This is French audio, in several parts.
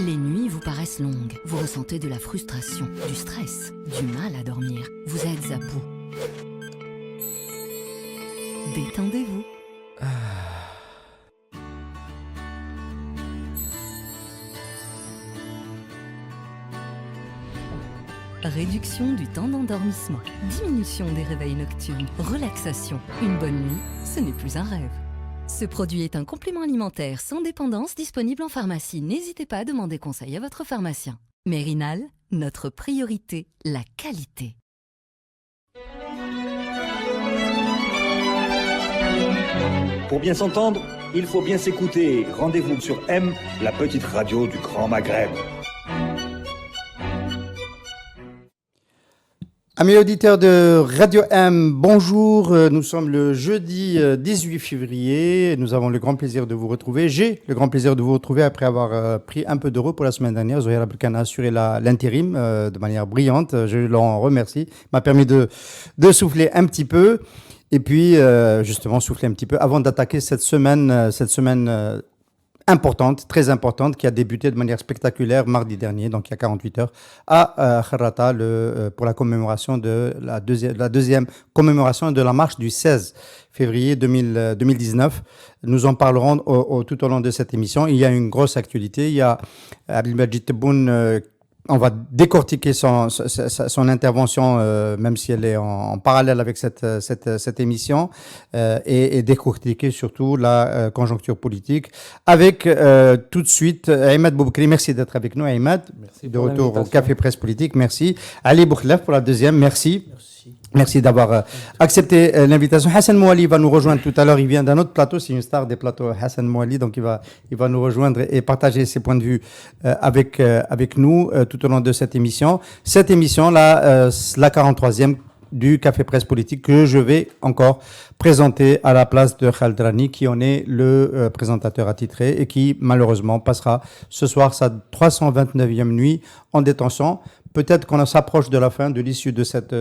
Les nuits vous paraissent longues, vous ressentez de la frustration, du stress, du mal à dormir, vous êtes à bout. Détendez-vous. Réduction du temps d'endormissement, diminution des réveils nocturnes, relaxation. Une bonne nuit, ce n'est plus un rêve. Ce produit est un complément alimentaire sans dépendance disponible en pharmacie. N'hésitez pas à demander conseil à votre pharmacien. Mérinal, notre priorité, la qualité. Pour bien s'entendre, il faut bien s'écouter. Rendez-vous sur M, la petite radio du Grand Maghreb. Amis auditeurs de Radio M, bonjour. Nous sommes le jeudi 18 février. Nous avons le grand plaisir de vous retrouver. J'ai le grand plaisir de vous retrouver après avoir pris un peu de repos la semaine dernière. Zohir Abdelkan a assuré l'intérim de manière brillante. Je l'en remercie. Il m'a permis de souffler un petit peu. Et puis, justement, souffler un petit peu avant d'attaquer cette semaine importante, très importante, qui a débuté de manière spectaculaire mardi dernier, donc il y a 48 heures, à Kharrata, pour la commémoration de la deuxième commémoration de la marche du 16 février 2019. Nous en parlerons tout au long de cette émission. Il y a une grosse actualité. Il y a Abdelmajid Tebboune, on va décortiquer son intervention, même si elle est en parallèle avec cette émission, et décortiquer surtout la conjoncture politique. Avec tout de suite Aïmad Boubkri. Merci d'être avec nous, Aïmad. Merci de retour au Café Presse Politique. Merci. Ali Boukhlef pour la deuxième. Merci. Merci d'avoir accepté l'invitation. Hassan Mouali va nous rejoindre tout à l'heure. Il vient d'un autre plateau, c'est une star des plateaux, Hassan Mouali, donc il va nous rejoindre et partager ses points de vue avec nous tout au long de cette émission. Cette émission, la 43e du Café Presse Politique, que je vais encore présenter à la place de Khaled Rani, qui en est le présentateur attitré et qui malheureusement passera ce soir sa 329e nuit en détention. Peut-être qu'on s'approche de la fin, de l'issue de cette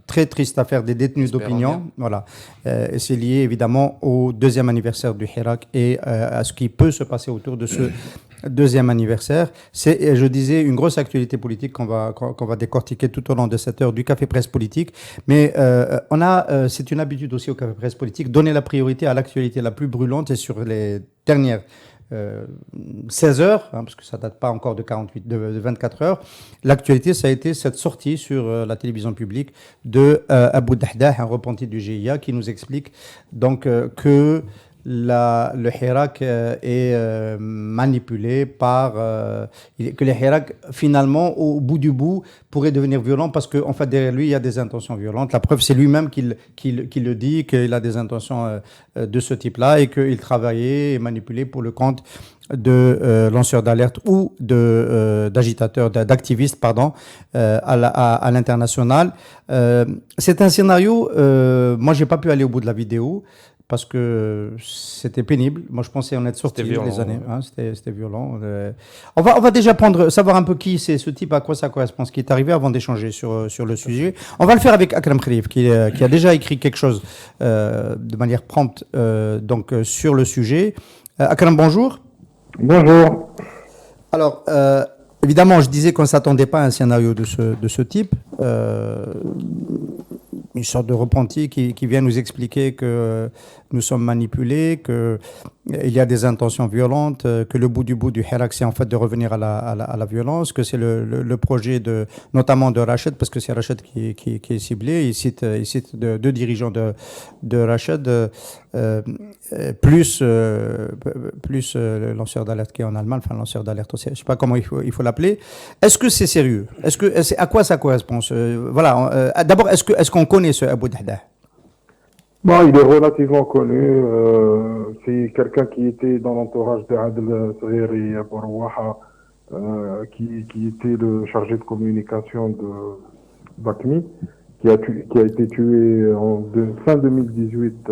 très triste affaire des détenus d'opinion. Voilà. Et c'est lié évidemment au deuxième anniversaire du Hirak et à ce qui peut se passer autour de ce deuxième anniversaire. C'est, je disais, une grosse actualité politique qu'on va décortiquer tout au long de cette heure du Café Presse Politique. Mais c'est une habitude aussi au Café Presse Politique, donner la priorité à l'actualité la plus brûlante et sur les dernières 16 heures, parce que ça date pas encore de 24 heures. L'actualité, ça a été cette sortie sur la télévision publique de Abu Dahdah, un repenti du GIA, qui nous explique donc que le Hirak est manipulé par que le Hirak finalement au bout du bout pourrait devenir violent parce qu'en fait derrière lui il y a des intentions violentes. La preuve, c'est lui-même qui le dit, qu'il a des intentions de ce type-là et qu'il travaillait et manipulait pour le compte de lanceurs d'alerte ou d'agitateurs, d'activistes, pardon, à l'international. C'est un scénario, moi j'ai pas pu aller au bout de la vidéo parce que c'était pénible. Moi, je pensais en être sorti les années. Hein, c'était violent. On va déjà savoir un peu qui c'est ce type, à quoi ça correspond, ce qui est arrivé avant d'échanger sur le sujet. On va le faire avec Akram Khalif, qui a déjà écrit quelque chose de manière prompte sur le sujet. Akram, bonjour. Bonjour. Alors, évidemment, je disais qu'on ne s'attendait pas à un scénario de ce type. Une sorte de repenti qui vient nous expliquer que nous sommes manipulés, qu'il y a des intentions violentes, que le bout du Hirak, c'est en fait de revenir à la violence, que c'est le projet notamment de Rachid, parce que c'est Rachid qui est ciblé. Il cite deux dirigeants de Rachid, plus le lanceur d'alerte qui est en Allemagne, enfin lanceur d'alerte aussi, je ne sais pas comment il faut l'appeler. Est-ce que c'est sérieux? À quoi ça correspond? Voilà. D'abord, est-ce qu'on connaît ce Abu Dahdah? Bon, il est relativement connu. C'est quelqu'un qui était dans l'entourage d'Adel Saghir et Abou Rawaha, qui était le chargé de communication de Bakmi, qui a été tué fin 2018,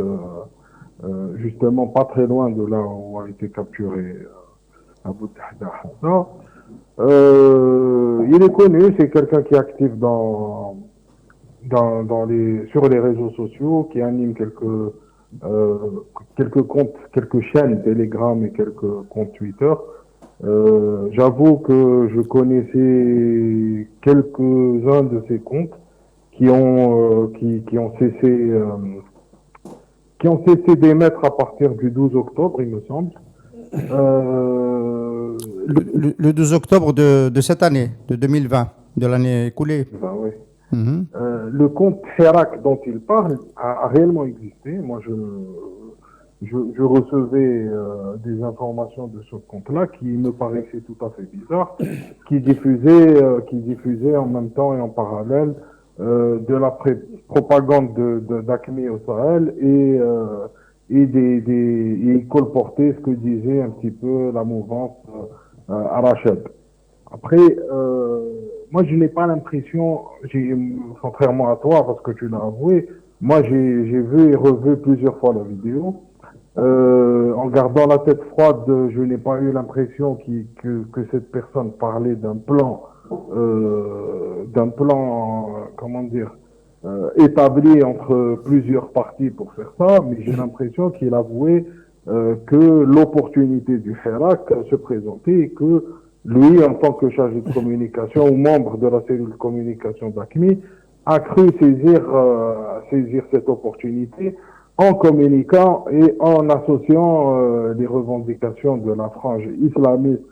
justement pas très loin de là où a été capturé Abu Dahdah. Il est connu, c'est quelqu'un qui est actif sur les réseaux sociaux, qui anime quelques comptes, quelques chaînes Telegram et quelques comptes Twitter. J'avoue que je connaissais quelques-uns de ces comptes qui ont cessé d'émettre à partir du 12 octobre, il me semble. Le 12 octobre de cette année, de 2020, de l'année écoulée. Ben oui. Mhm. Le compte Hirak dont il parle a réellement existé. Moi, je recevais des informations de ce compte-là qui me paraissaient tout à fait bizarres, qui diffusaient en même temps et en parallèle de la propagande d'Acme au Sahel et il colportait ce que disait un petit peu la mouvance Aracheb. Après, moi, je n'ai pas l'impression, contrairement à toi, parce que tu l'as avoué, moi, j'ai vu et revu plusieurs fois la vidéo. En gardant la tête froide, je n'ai pas eu l'impression que cette personne parlait d'un plan, comment dire, établi entre plusieurs parties pour faire ça, mais j'ai l'impression qu'il avouait que l'opportunité du Hirak se présentait et que lui, en tant que chargé de communication ou membre de la cellule de communication d'ACMI, a cru saisir cette opportunité en communiquant et en associant les revendications de la frange islamiste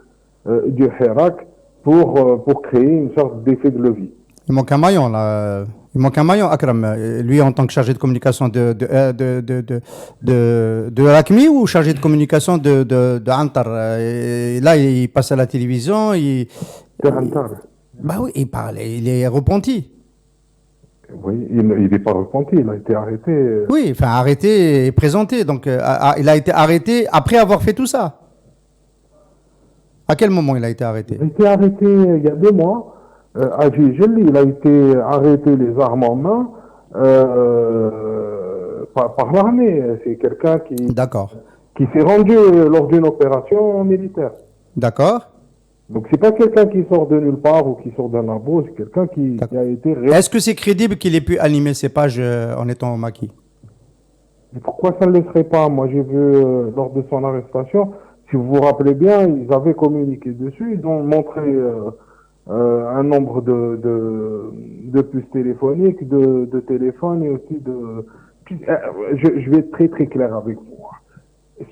du Hirak pour créer une sorte d'effet de levier. Il manque un maillon, là. Il manque un maillon, Akram. Lui, en tant que chargé de communication de l'ACMI ou chargé de communication de Antar. Et là, il passe à la télévision. Bah oui, il parle. Il est repenti. Oui, il n'est pas repenti. Il a été arrêté. Oui, enfin, arrêté et présenté. Donc, il a été arrêté après avoir fait tout ça. À quel moment il a été arrêté? Il a été arrêté il y a 2 mois. À Gigel, il a été arrêté les armes en main par l'armée. C'est quelqu'un qui s'est rendu lors d'une opération militaire. D'accord. Donc c'est pas quelqu'un qui sort de nulle part ou qui sort d'un labo, c'est quelqu'un qui a été... Est-ce que c'est crédible qu'il ait pu animer ces pages en étant au maquis? Mais pourquoi ça ne le serait pas? Moi j'ai vu lors de son arrestation, si vous vous rappelez bien, ils avaient communiqué dessus, ils ont montré... un nombre de puces téléphoniques, de téléphones et aussi de... Je vais être très très clair avec vous.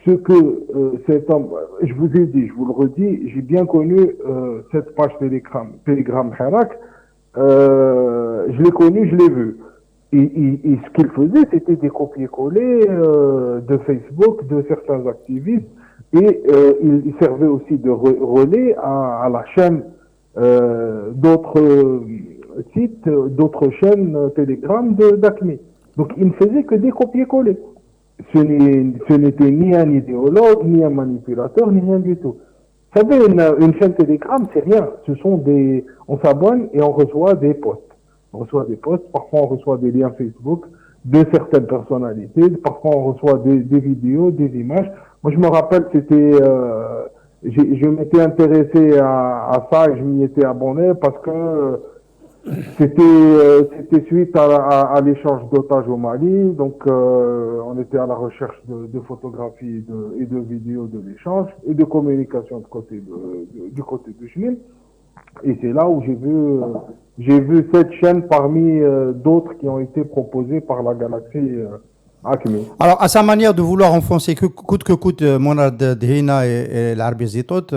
Ce que cet homme... Je vous ai dit, je vous le redis, j'ai bien connu cette page Telegram Hirak. Je l'ai connu, je l'ai vu. Et ce qu'il faisait, c'était des copier-coller de Facebook, de certains activistes. Et il servait aussi de relais à la chaîne d'autres sites, d'autres chaînes Telegram d'ACMI. Donc il ne faisait que des copier-coller. Ce n'était ni un idéologue, ni un manipulateur, ni rien du tout. Vous savez, une chaîne Telegram, c'est rien. On s'abonne et on reçoit des posts. On reçoit des posts, parfois on reçoit des liens Facebook de certaines personnalités, parfois on reçoit des vidéos, des images. Moi je me rappelle, je m'étais intéressé à ça et je m'y étais abonné parce que c'était suite à l'échange d'otages au Mali. Donc, on était à la recherche de photographies et de vidéos de l'échange et de communication du côté de Chine. Et c'est là où j'ai vu cette chaîne parmi d'autres qui ont été proposées par la galaxie ACMI. Alors, à sa manière de vouloir enfoncer coûte que coûte Monad Dhina et l'Arabie Saoudite,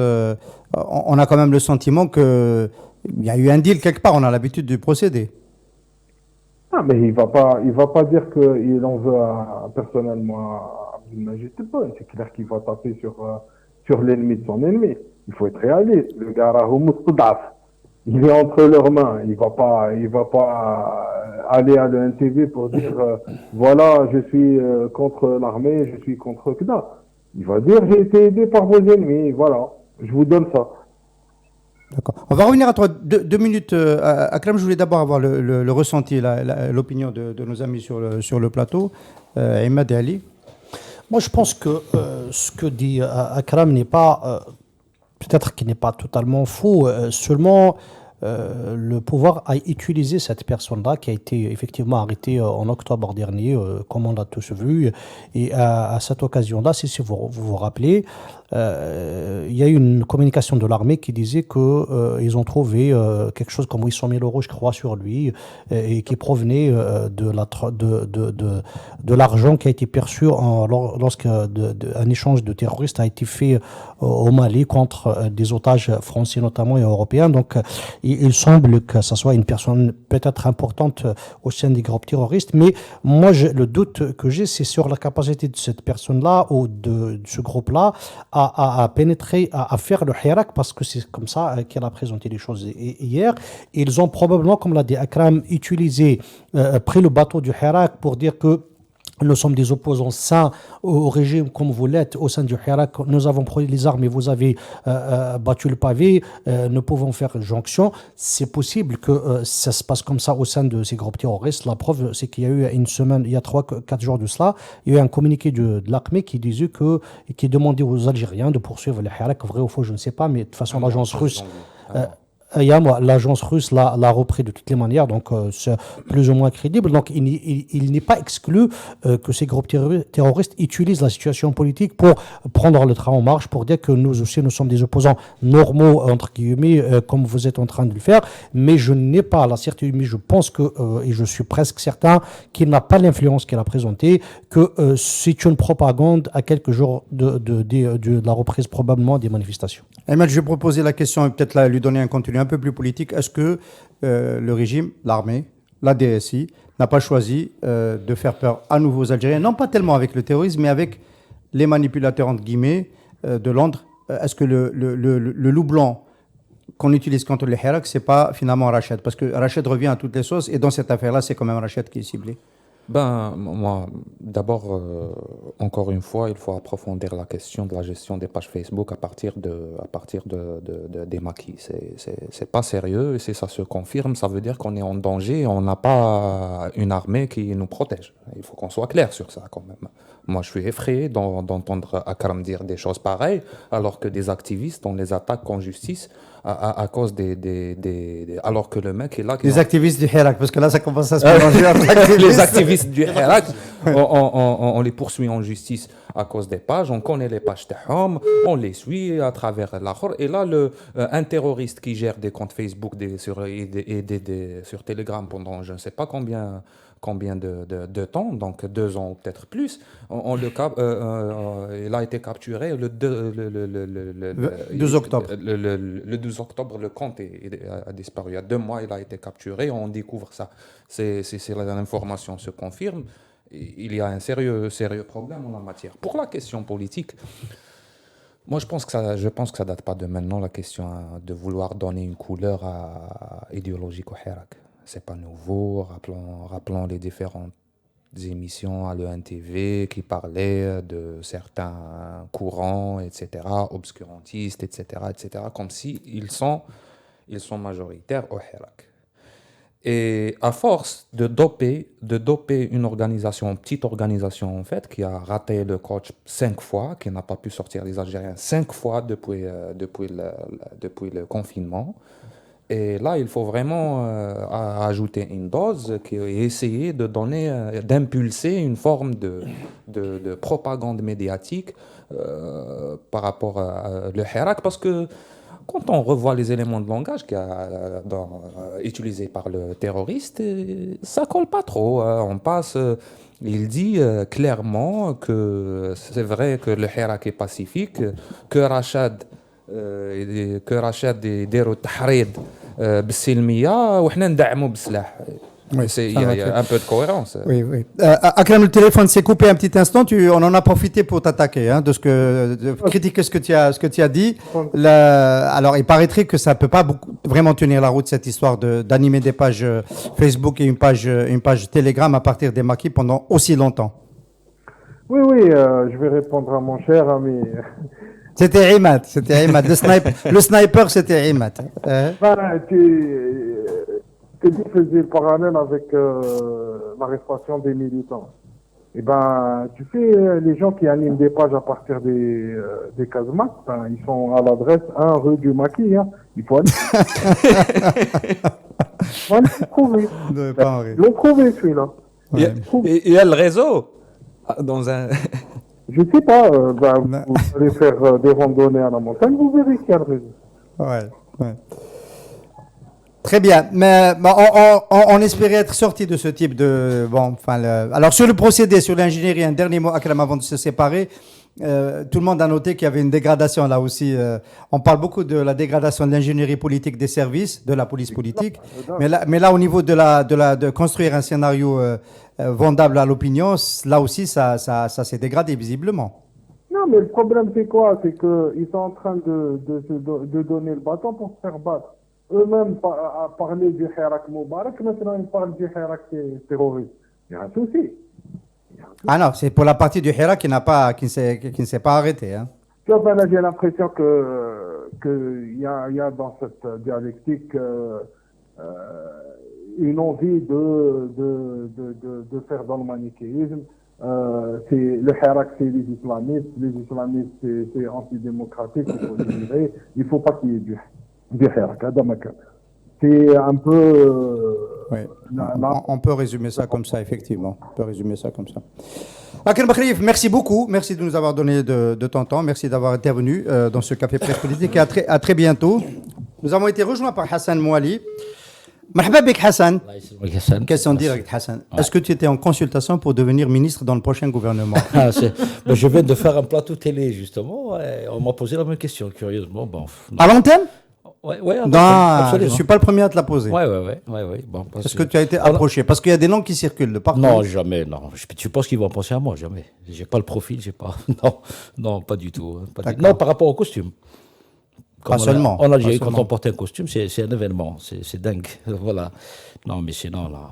on a quand même le sentiment que il y a eu un deal quelque part, on a l'habitude du procédé. Ah, mais il va pas dire qu'il en veut personnellement à Abdelmajid Tebboune. C'est clair qu'il va taper sur l'ennemi de son ennemi. Il faut être réaliste. Le gars il est entre leurs mains. Il va pas aller à l'ENTV pour dire voilà, je suis contre l'armée, je suis contre Kda. Il va dire j'ai été aidé par vos ennemis. Voilà, je vous donne ça. D'accord. On va revenir à toi 2 minutes. Akram, je voulais d'abord avoir le ressenti, l'opinion de nos amis sur le plateau. Imad et Ali. Moi, je pense que ce que dit Akram n'est pas, peut-être qu'il n'est pas totalement faux. Seulement, le pouvoir a utilisé cette personne-là qui a été effectivement arrêtée en octobre dernier, comme on l'a tous vu. Et à cette occasion-là, si vous rappelez, il y a eu une communication de l'armée qui disait qu'ils ont trouvé quelque chose comme 800 000 euros, je crois, sur lui, et qui provenait de l'argent qui a été perçu lorsqu'un échange de terroristes a été fait au Mali contre des otages français notamment et européens. Donc il semble que ça soit une personne peut-être importante au sein des groupes terroristes, mais moi le doute que j'ai, c'est sur la capacité de cette personne-là ou de ce groupe-là à pénétrer, à faire le hirak, parce que c'est comme ça qu'elle a présenté les choses hier. Ils ont probablement, comme l'a dit Akram, pris le bateau du hirak pour dire que nous sommes des opposants sains au régime comme vous l'êtes au sein du Hirak. Nous avons pris les armes et vous avez battu le pavé. Nous pouvons faire jonction. C'est possible que ça se passe comme ça au sein de ces groupes terroristes. La preuve, c'est qu'il y a eu une semaine, il y a 3-4 jours de cela, il y a eu un communiqué de l'armée qui disait qui demandait aux Algériens de poursuivre le Hirak. Vrai ou faux, je ne sais pas, mais de toute façon, l'agence russe... l'agence russe l'a repris de toutes les manières, donc c'est plus ou moins crédible. Donc il n'est pas exclu que ces groupes terroristes utilisent la situation politique pour prendre le train en marche, pour dire que nous aussi nous sommes des opposants normaux, entre guillemets, comme vous êtes en train de le faire. Mais je n'ai pas la certitude, mais je pense que, et je suis presque certain, qu'il n'a pas l'influence qu'il a présentée, que c'est une propagande à quelques jours de la reprise probablement des manifestations. Ahmed, je vais proposer la question et peut-être lui donner un contenu un peu plus politique. Est-ce que le régime, l'armée, la DSI, n'a pas choisi de faire peur à nouveau aux Algériens, non pas tellement avec le terrorisme, mais avec les manipulateurs, entre guillemets, de Londres? Est-ce que le loup blanc qu'on utilise contre les Hirak, c'est pas finalement Rachid? Parce que Rachid revient à toutes les sauces, et dans cette affaire-là, c'est quand même Rachid qui est ciblé. Moi, d'abord, encore une fois, il faut approfondir la question de la gestion des pages Facebook à partir des maquis. C'est pas sérieux, et si ça se confirme, ça veut dire qu'on est en danger, on n'a pas une armée qui nous protège. Il faut qu'on soit clair sur ça quand même. Moi, je suis effrayé d'entendre Akram dire des choses pareilles, alors que des activistes, on les attaque en justice à cause alors que le mec est là... Les activistes du Hirak, parce que là, ça commence à se mélanger. Les activistes du Hirak, on les poursuit en justice à cause des pages, on connaît les pages Tahom, on les suit à travers l'Akhor. Et là, un terroriste qui gère des comptes Facebook sur Telegram pendant je ne sais pas combien de temps, donc 2 ans ou peut-être plus, il a été capturé le 12 octobre. Le 12 octobre, le compte a disparu. Il y a 2 mois, il a été capturé, on découvre ça. L'information se confirme. Il y a un sérieux problème en la matière. Pour la question politique, moi je pense que ça date pas de maintenant, la question de vouloir donner une couleur idéologique au Hirak. C'est pas nouveau, rappelons les différentes émissions à l'ENTV qui parlaient de certains courants, etc., obscurantistes, etc., comme si ils sont majoritaires au Hirak. Et à force de doper une petite organisation en fait, qui a raté le coach 5 fois, qui n'a pas pu sortir les Algériens 5 fois depuis le confinement. Et là, il faut vraiment ajouter une dose et essayer d'impulser une forme de propagande médiatique par rapport à le Hirak, parce que quand on revoit les éléments de langage utilisés par le terroriste, ça colle pas trop. Il dit clairement que c'est vrai que le Hirak est pacifique, que Rachid يديروا التحريض بالسلميه وحنا ندعموا بالسلاح. Il y a un peu de cohérence. Oui. Akram, le téléphone s'est coupé un petit instant. On en a profité pour t'attaquer, de critiquer ce que tu as dit. Alors, il paraîtrait que ça ne peut pas vraiment tenir la route, cette histoire d'animer des pages Facebook et une page Telegram à partir des maquis pendant aussi longtemps. Oui, je vais répondre à mon cher ami. C'était Imad. Le sniper, c'était Imad. Tu faisais le parallèle avec l'arrestation des militants. Eh ben, tu sais, les gens qui animent des pages à partir des casemates, ben, ils sont à l'adresse 1 rue du Maquis. Hein. Il faut aller, faut aller le trouver. Ne pas en rire. Le trouver, celui-là. Ouais. Il y a le réseau dans un. Je sais pas, ben, Ben. vous allez faire des randonnées à la montagne, vous verrez qu'il y a le réseau. Ouais, ouais. Très bien, mais bon, on espérait être sorti de ce type de... Bon, enfin, alors sur le procédé, sur l'ingénierie, un dernier mot, Akram, avant de se séparer. Tout le monde a noté qu'il y avait une dégradation là aussi. On parle beaucoup de la dégradation de l'ingénierie politique des services, de la police politique. Mais là au niveau de construire un scénario vendable à l'opinion, là aussi, ça s'est dégradé visiblement. Non, mais le problème, c'est quoi? C'est qu'ils sont en train de donner le bâton pour se faire battre. Eux-mêmes, à parler du Hirak Moubarak, maintenant, ils parlent du Hirak terroriste. Il y a un souci. Ah non, c'est pour la partie du Hira qui ne s'est pas arrêtée. Hein. Tu vois, ben là, j'ai l'impression que y a dans cette dialectique une envie de faire dans le manichéisme. C'est le Hirak, c'est les islamistes, c'est antidémocratique, il faut les virer. Il ne faut pas qu'il y ait du Hirak, c'est un peu... Oui. On peut résumer ça comme ça, effectivement. On peut résumer ça comme ça. Akram Bakhrif, merci beaucoup. Merci de nous avoir donné de ton temps. Merci d'avoir intervenu dans ce Café Presse Politique. Et à très bientôt. Nous avons été rejoints par Hassan Mouali. Marhaba bik Hassan. Question directe, Hassan. Est-ce que tu étais en consultation pour devenir ministre dans le prochain gouvernement? Ben, je viens de faire un plateau télé, justement. Et on m'a posé la même question, curieusement. Bon, À l'antenne? Ouais, Non, absolument. je ne suis pas le premier à te la poser. Ouais. Bon, Est-ce que tu as été approché? Parce qu'il y a des noms qui circulent de partout. Non, jamais, non. Tu penses qu'ils vont penser à moi? Jamais. J'ai pas le profil, j'ai pas. Non, pas du tout. Non, par rapport au costume. Pas seulement. En Algérie, Pas quand seulement. on porte un costume, c'est un événement. C'est dingue. Voilà. Non, mais sinon, là.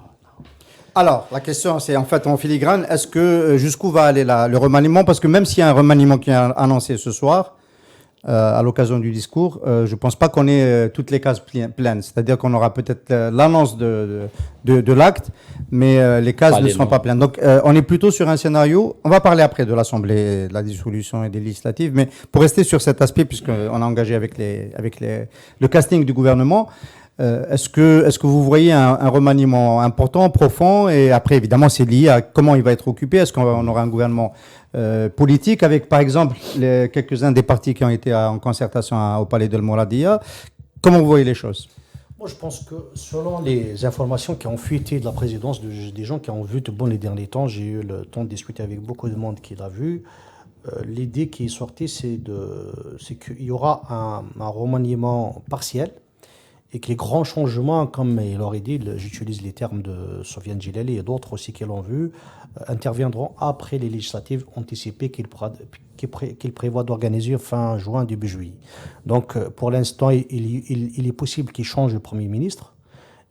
Alors, la question, c'est en fait en filigrane, est-ce que jusqu'où va aller le remaniement? Parce que même s'il y a un remaniement qui est annoncé ce soir, à l'occasion du discours, je ne pense pas qu'on ait toutes les cases pleines. C'est-à-dire qu'on aura peut-être l'annonce de l'acte, mais les cases ne seront pas pleines. Donc, on est plutôt sur un scénario. On va parler après de l'Assemblée, de la dissolution et des législatives, mais pour rester sur cet aspect, puisqu'on a engagé avec le casting du gouvernement, est-ce que vous voyez un remaniement important, profond, et après, évidemment, c'est lié à comment il va être occupé. Est-ce qu'on aura un gouvernement politique avec, par exemple, quelques-uns des partis qui ont été en concertation au Palais de Mouradia? Comment vous voyez les choses? Moi, je pense que selon les informations qui ont fuité de la présidence, des gens qui ont vu de bon les derniers temps, j'ai eu le temps de discuter avec beaucoup de monde qui l'a vu. L'idée qui est sortie, c'est qu'il y aura un remaniement partiel et que les grands changements, comme il aurait dit, j'utilise les termes de Sofiane Djilali et d'autres aussi qui l'ont vu, interviendront après les législatives anticipées qu'il prévoit d'organiser fin juin, début juillet. Donc, pour l'instant, il est possible qu'il change le Premier ministre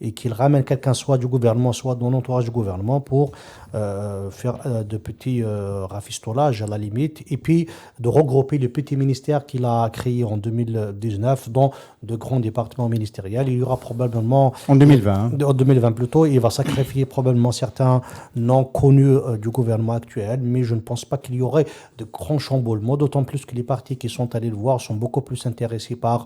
et qu'il ramène quelqu'un soit du gouvernement, soit dans l'entourage du gouvernement pour faire de petits rafistolages à la limite, et puis de regrouper les petits ministères qu'il a créés en 2019 dans de grands départements ministériels. Il y aura probablement... En 2020. En 2020 plutôt, il va sacrifier probablement certains non connus du gouvernement actuel, mais je ne pense pas qu'il y aurait de grands chamboulements, d'autant plus que les partis qui sont allés le voir sont beaucoup plus intéressés par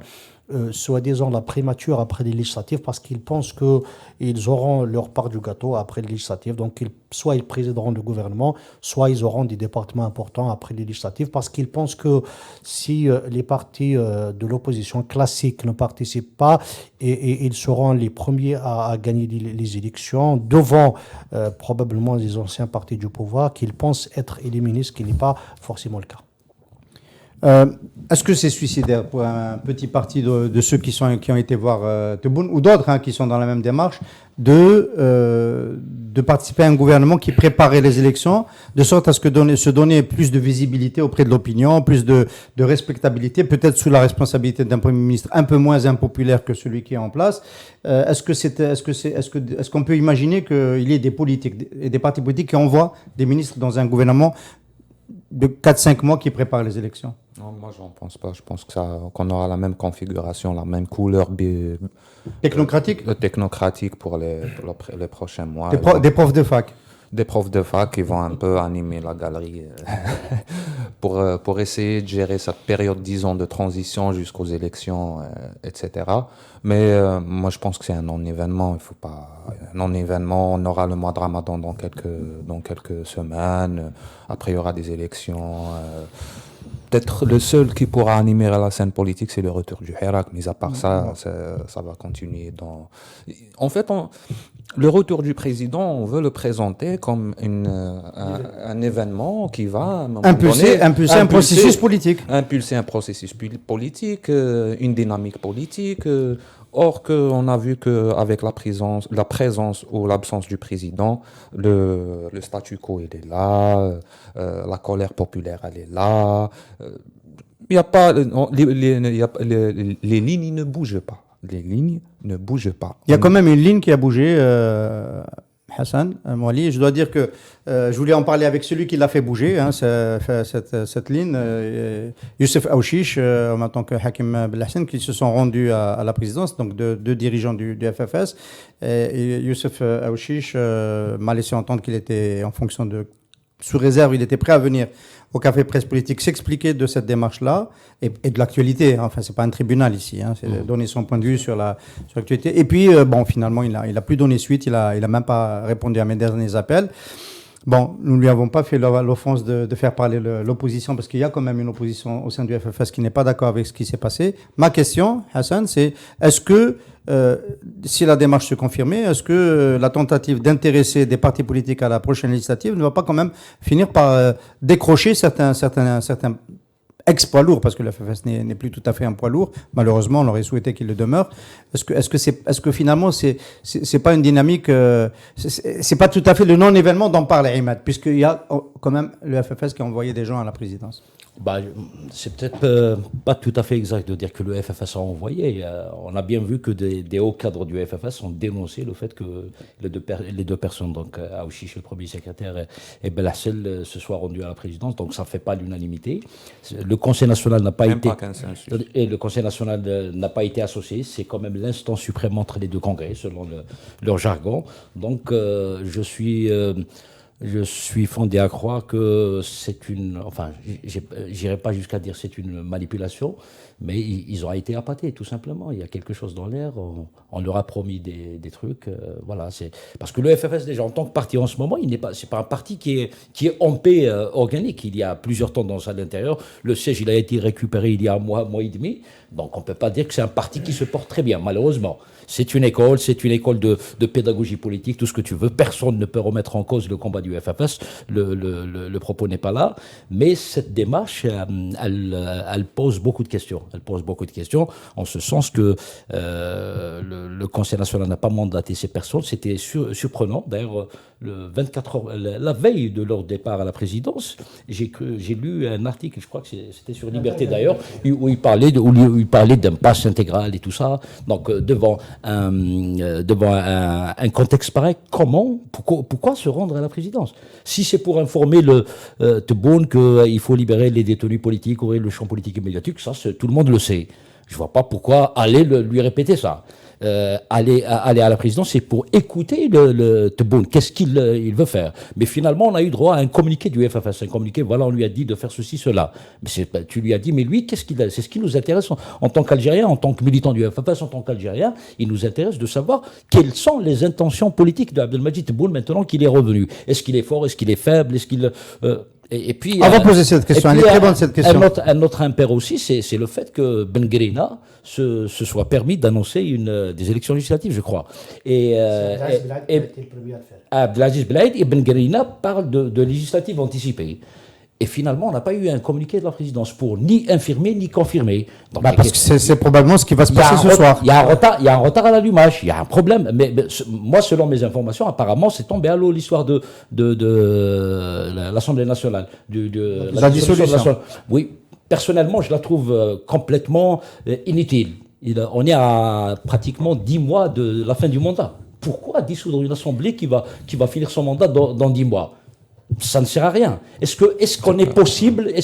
soi-disant la primature après les législatives, parce qu'ils pensent qu'ils auront leur part du gâteau après les législatives. Donc, soit ils présideront le gouvernement, soit ils auront des départements importants après les législatives, parce qu'ils pensent que si les partis de l'opposition classique ne participent pas, et ils seront les premiers à gagner les élections devant probablement les anciens partis du pouvoir, qu'ils pensent être éliminés, ce qui n'est pas forcément le cas. Est-ce que c'est suicidaire pour un petit parti de ceux qui ont été voir Tebboune ou d'autres qui sont dans la même démarche de participer à un gouvernement qui préparait les élections de sorte à ce que se donner plus de visibilité auprès de l'opinion, plus de respectabilité, peut-être sous la responsabilité d'un Premier ministre un peu moins impopulaire que celui qui est en place? Est-ce qu'on peut imaginer qu'il y ait des politiques et des partis politiques qui envoient des ministres dans un gouvernement de 4-5 mois qui prépare les élections? Non, moi, j'en pense pas. Je pense qu'on aura la même configuration, la même couleur technocratique technocratique pour les prochains mois. Des profs de fac. des profs de fac qui vont un peu animer la galerie pour essayer de gérer cette période, disons, de transition jusqu'aux élections, etc. Mais moi, je pense que c'est un non-événement. Il faut pas un non-événement. On aura le mois de Ramadan dans quelques semaines. Après, il y aura des élections. Peut-être le seul qui pourra animer la scène politique, c'est le retour du Hirak. Mais à part ça va continuer. En fait, le retour du président, on veut le présenter comme un événement qui va impulser un processus politique. Impulser un processus politique, une dynamique politique. Or, on a vu qu'avec la présence ou l'absence du président, le statu quo, il est là, la colère populaire, elle est là. Il y a pas, les lignes ne bougent pas. Les lignes ne bougent pas. Il y a quand même une ligne qui a bougé, Hassan Mouali. Je dois dire que je voulais en parler avec celui qui l'a fait bouger, cette ligne, Youssef Aouchiche, en tant que Hakim Belhassan, qui se sont rendus à la présidence, donc deux dirigeants du FFS. Et Youssef Aouchiche m'a laissé entendre qu'il était en fonction de... Sous réserve, il était prêt à venir au Café Presse Politique s'expliquer de cette démarche-là et de l'actualité. Enfin, c'est pas un tribunal ici, c'est donner son point de vue sur l'actualité. Et puis, finalement, il a plus donné suite, il a même pas répondu à mes derniers appels. Bon, nous ne lui avons pas fait l'offense de faire parler l'opposition, parce qu'il y a quand même une opposition au sein du FFS qui n'est pas d'accord avec ce qui s'est passé. Ma question, Hassan, c'est est-ce que, si la démarche se confirmait, est-ce que la tentative d'intéresser des partis politiques à la prochaine législative ne va pas quand même finir par décrocher certains ex-poids lourds, parce que le FFS n'est plus tout à fait un poids lourd. Malheureusement, on aurait souhaité qu'il le demeure. Est-ce que finalement, c'est pas une dynamique, c'est pas tout à fait le non-événement dont parle Imad, puisqu'il y a quand même le FFS qui a envoyé des gens à la présidence. C'est peut-être pas tout à fait exact de dire que le FFS a envoyé. On a bien vu que des hauts cadres du FFS ont dénoncé le fait que les deux personnes, donc Aouchiche, le premier secrétaire, et Belhassel, se soient rendus à la présidence. Donc ça ne fait pas l'unanimité. Le Conseil national n'a pas le Conseil national n'a pas été associé. C'est quand même l'instance suprême entre les deux congrès, selon leur jargon. Donc je suis fondé à croire que c'est une... Enfin, j'irai pas jusqu'à dire c'est une manipulation, mais ils ont été appâtés, tout simplement. Il y a quelque chose dans l'air, on leur a promis des trucs. Voilà, parce que le FFS, déjà, en tant que parti en ce moment, c'est pas un parti qui est en paix organique. Il y a plusieurs tendances à l'intérieur. Le siège, il a été récupéré il y a un mois et demi. Donc, on ne peut pas dire que c'est un parti qui se porte très bien, malheureusement. C'est une école de pédagogie politique, tout ce que tu veux. Personne ne peut remettre en cause le combat du FFS. Le propos n'est pas là. Mais cette démarche, elle pose beaucoup de questions. Elle pose beaucoup de questions en ce sens que le Conseil national n'a pas mandaté ces personnes. C'était surprenant. D'ailleurs, le 24 heures, la veille de leur départ à la présidence, j'ai lu un article, je crois que c'était sur Liberté d'ailleurs, où il parlait d'un pass intégral et tout ça. Donc devant un contexte pareil, pourquoi se rendre à la présidence? Si c'est pour informer Tebboune qu'il faut libérer les détenus politiques, ouvrir le champ politique et médiatique, ça tout le monde le sait. Je vois pas pourquoi aller lui répéter ça. Aller à la présidence, c'est pour écouter le Tebboune, qu'est-ce qu'il veut faire. Mais finalement, on a eu droit à un communiqué du FFS, un communiqué, voilà, on lui a dit de faire ceci, cela. Mais tu lui as dit, mais lui, c'est ce qui nous intéresse en tant qu'Algérien, en tant que militant du FFS, en tant qu'Algérien, il nous intéresse de savoir quelles sont les intentions politiques d'Abdelmadjid Tebboune maintenant qu'il est revenu. Est-ce qu'il est fort, est-ce qu'il est faible, est-ce qu'il... Et puis, on va poser cette question, elle est très bonne cette question. Un autre impair aussi, c'est le fait que Ben Grina se soit permis d'annoncer des élections législatives, je crois. Abdelaziz Belaïd et Ben Grina parlent de législatives anticipées. Et finalement, on n'a pas eu un communiqué de la présidence pour ni infirmer ni confirmer. Donc, parce que c'est probablement ce qui va se passer ce soir. Il y a un retard à l'allumage, il y a un problème. Mais moi, selon mes informations, apparemment, c'est tombé à l'eau l'histoire de l'Assemblée nationale. La dissolution. Oui, personnellement, je la trouve complètement inutile. On est à pratiquement 10 mois de la fin du mandat. Pourquoi dissoudre une assemblée qui va finir son mandat dans 10 mois ? ça ne sert à rien. Est-ce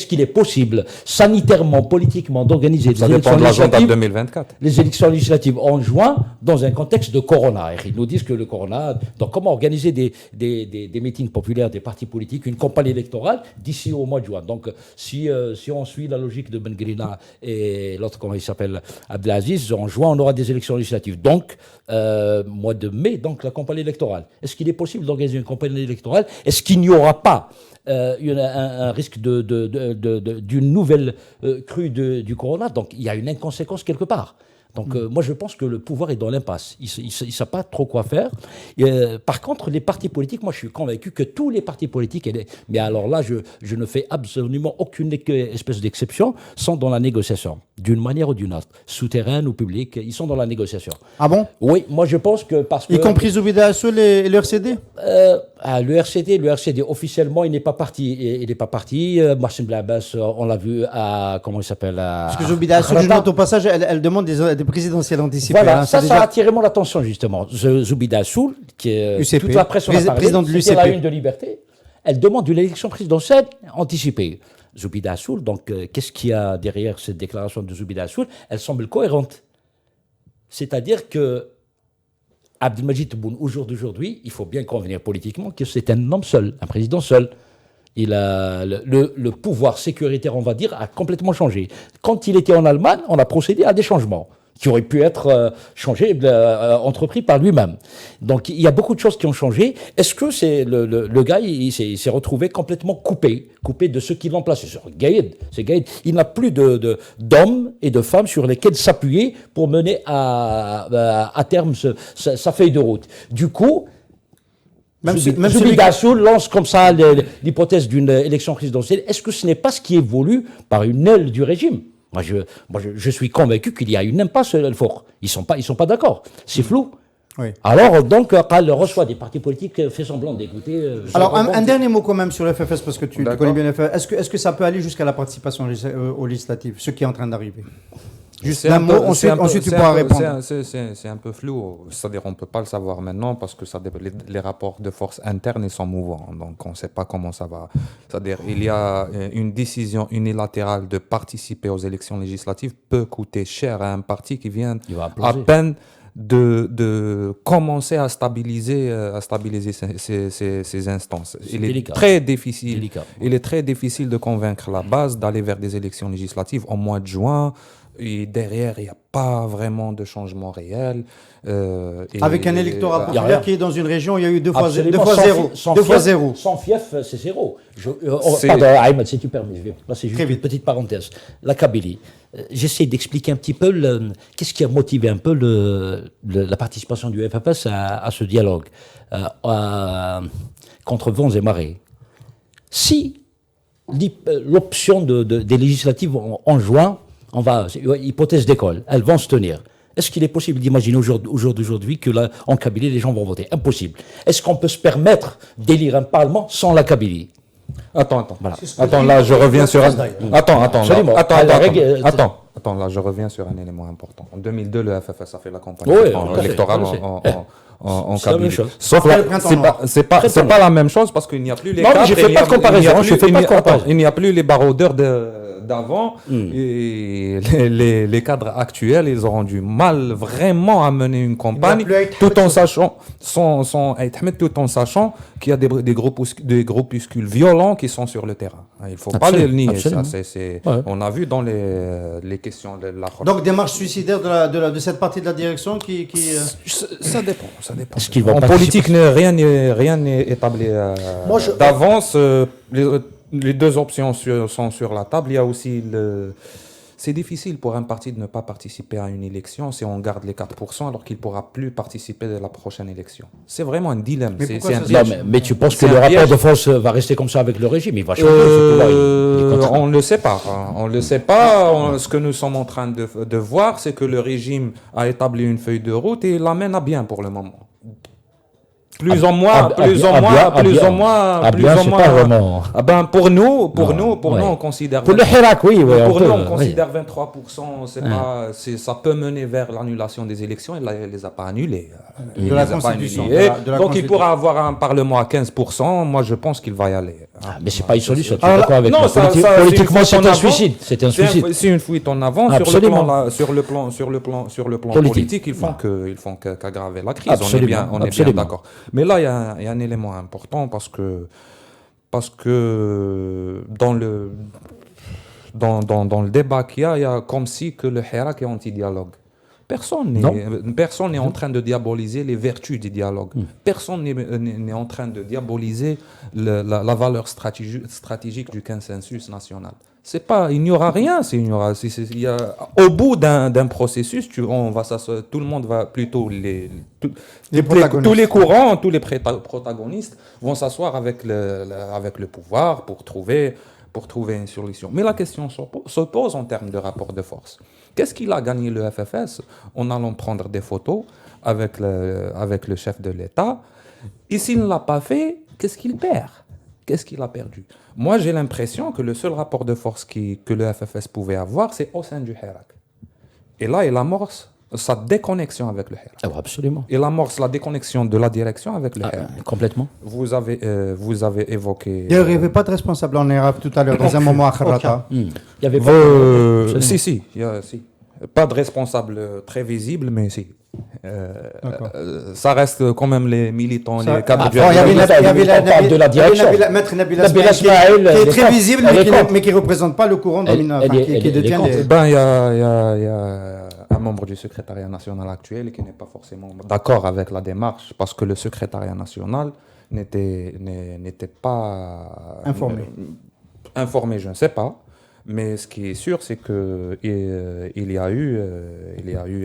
qu'il est possible, sanitairement, politiquement, d'organiser Ça dépend de l'agenda 2024. les élections législatives en juin dans un contexte de corona? Ils nous disent que le corona... Donc comment organiser des meetings populaires, des partis politiques, une campagne électorale d'ici au mois de juin? Donc si on suit la logique de Ben Grina et l'autre, comment il s'appelle, Abdelaziz, en juin, on aura des élections législatives. Donc, mois de mai, donc la campagne électorale. Est-ce qu'il est possible d'organiser une campagne électorale? Est-ce qu'il n'y aura pas un risque d'une nouvelle crue du corona? Donc il y a une inconséquence quelque part. Donc moi je pense que le pouvoir est dans l'impasse. Il ne sait pas trop quoi faire. Par contre, les partis politiques, moi je suis convaincu que tous les partis politiques, mais alors là je ne fais absolument aucune espèce d'exception, sont dans la négociation, d'une manière ou d'une autre, souterraine ou publique, ils sont dans la négociation. Ah bon? Oui, moi je pense que parce que... Y compris Zoubida Assoul et le RCD? Le RCD officiellement il n'est pas parti. Il n'est pas parti. Marcin Blabas, on l'a vu à, comment il s'appelle, Parce que Zoubida Assoul, je note au passage, elle demande des présidentielles anticipées. Voilà, hein, ça déjà... a attiré mon attention justement. Zoubida Assoul, qui est UCP, toute la presse en a parlé, présidente de c'était la l'UCP. une de Liberté. Elle demande une élection présidentielle anticipée. Zoubida Assoul, donc qu'est-ce qu'il y a derrière cette déclaration de Zoubida Assoul? Elle semble cohérente. C'est-à-dire que Abdelmajid Tebboune, au jour d'aujourd'hui, il faut bien convenir politiquement que c'est un homme seul, un président seul. Il a le pouvoir sécuritaire, on va dire, a complètement changé. Quand il était en Allemagne, on a procédé à des changements qui auraient pu être entrepris par lui-même. Donc il y a beaucoup de choses qui ont changé. Est-ce que c'est le gars, il s'est retrouvé complètement coupé de ceux qui l'ont placé? C'est Gaïd. Il n'a plus d'hommes et de femmes sur lesquels s'appuyer pour mener à terme sa feuille de route. Du coup, Zoubida Assoul lance comme ça l'hypothèse d'une élection présidentielle. Est-ce que ce n'est pas ce qui est voulu par une aile du régime? Moi, je suis convaincu qu'il y a une impasse fort. Ils sont pas d'accord. C'est flou. Oui. Alors, donc, quand elle reçoit des partis politiques, fait semblant d'écouter. Alors, un dernier mot quand même sur le FFS, parce que tu connais bien le FFS. Est-ce que ça peut aller jusqu'à la participation aux législatives, ce qui est en train d'arriver? Juste un mot, ensuite tu pourras répondre. C'est un peu flou, c'est-à-dire on ne peut pas le savoir maintenant parce que les rapports de force internes ils sont mouvants, donc on ne sait pas comment ça va. C'est-à-dire il y a une décision unilatérale de participer aux élections législatives peut coûter cher à un parti qui vient à peine de commencer à stabiliser ces instances. Il est très difficile de convaincre la base d'aller vers des élections législatives en mois de juin. Et derrière, il n'y a pas vraiment de changement réel. Avec un électorat populaire qui est dans une région, il y a eu deux fois zéro. Sans fief, c'est zéro. Pardon, Ahmed, si tu permets, je vais passer juste une petite parenthèse. La Kabylie. J'essaie d'expliquer un petit peu qu'est-ce qui a motivé un peu la participation du FFS à ce dialogue contre vents et marées. Si l'option des législatives en juin, hypothèse d'école, elles vont se tenir. Est-ce qu'il est possible d'imaginer au jour d'aujourd'hui que en Kabylie, les gens vont voter? Impossible. Est-ce qu'on peut se permettre d'élire un parlement sans la Kabylie? Attends, là, je reviens sur un... Attends, là, je reviens sur un élément important. En 2002, le FFS a fait la campagne électorale en Kabylie. Sauf que c'est pas la même chose parce qu'il n'y a plus les cadres. Non, je fais pas de comparaison. Il n'y a plus les baroudeurs d'avant et les cadres actuels, ils auront du mal vraiment à mener une campagne tout en sachant qu'il y a des groupuscules violents qui sont sur le terrain. Il ne faut pas le nier. On a vu dans les questions de la... Donc démarche suicidaire de cette partie de la direction qui... Ça dépend. En politique, rien n'est établi d'avance. Les deux options sont sur la table. Il y a aussi c'est difficile pour un parti de ne pas participer à une élection si on garde les 4% alors qu'il ne pourra plus participer à la prochaine élection. C'est vraiment un dilemme. Mais tu penses que le rapport de force va rester comme ça avec le régime? Il va changer ce pouvoir. On ne le sait pas. Ce que nous sommes en train de voir, c'est que le régime a établi une feuille de route et il l'amène à bien pour le moment. Plus ou moins, plus ou moins. c'est pas vraiment. Ah ben pour nous, on considère. Pour le Hirak, oui, pour nous, on considère 23%. Ça peut mener vers l'annulation des élections. Il les a pas annulées. De la Constitution. Donc il pourra avoir un parlement à 15%. Moi, je pense qu'il va y aller. Mais c'est pas une solution. Tu es d'accord avec moi? Politiquement, c'est un suicide. C'est un suicide. C'est une fuite en avant sur le plan politique. Ils font qu'aggraver la crise. On est bien d'accord. Mais là, il y a un élément important parce que dans le débat qu'il y a comme si que le Hirak est anti-dialogue. Personne n'est en train de diaboliser les vertus du dialogue. Personne n'est en train de diaboliser la valeur stratégique du consensus national. Il n'y aura rien. Au bout d'un processus, tout le monde va plutôt tous les courants, tous les protagonistes vont s'asseoir avec le pouvoir pour trouver une solution. Mais la question se pose en termes de rapport de force. Qu'est-ce qu'il a gagné le FFS en allant prendre des photos avec le chef de l'État? Et s'il ne l'a pas fait, qu'est-ce qu'il perd? Qu'est-ce qu'il a perdu? Moi, j'ai l'impression que le seul rapport de force que le FFS pouvait avoir, c'est au sein du Hirak. Et là, il amorce sa déconnexion avec le Hirak. Ah, absolument. Il amorce la déconnexion de la direction avec le Hirak. Complètement. Vous avez évoqué... Il n'y avait pas de responsable en Irak tout à l'heure, dans un moment à Kharrata. Il y avait pas... Si. Pas de responsable très visible, mais si. Ça reste quand même les militants, les cadres du Il y avait de la direction. Maître Nabila Ismail, qui est très visible, mais qui ne représente pas le courant dominant, qui détient les... Il y a un membre du secrétariat national actuel qui n'est pas forcément d'accord avec la démarche, parce que le secrétariat national n'était pas... Informé, je ne sais pas. Mais ce qui est sûr, c'est qu'il y a eu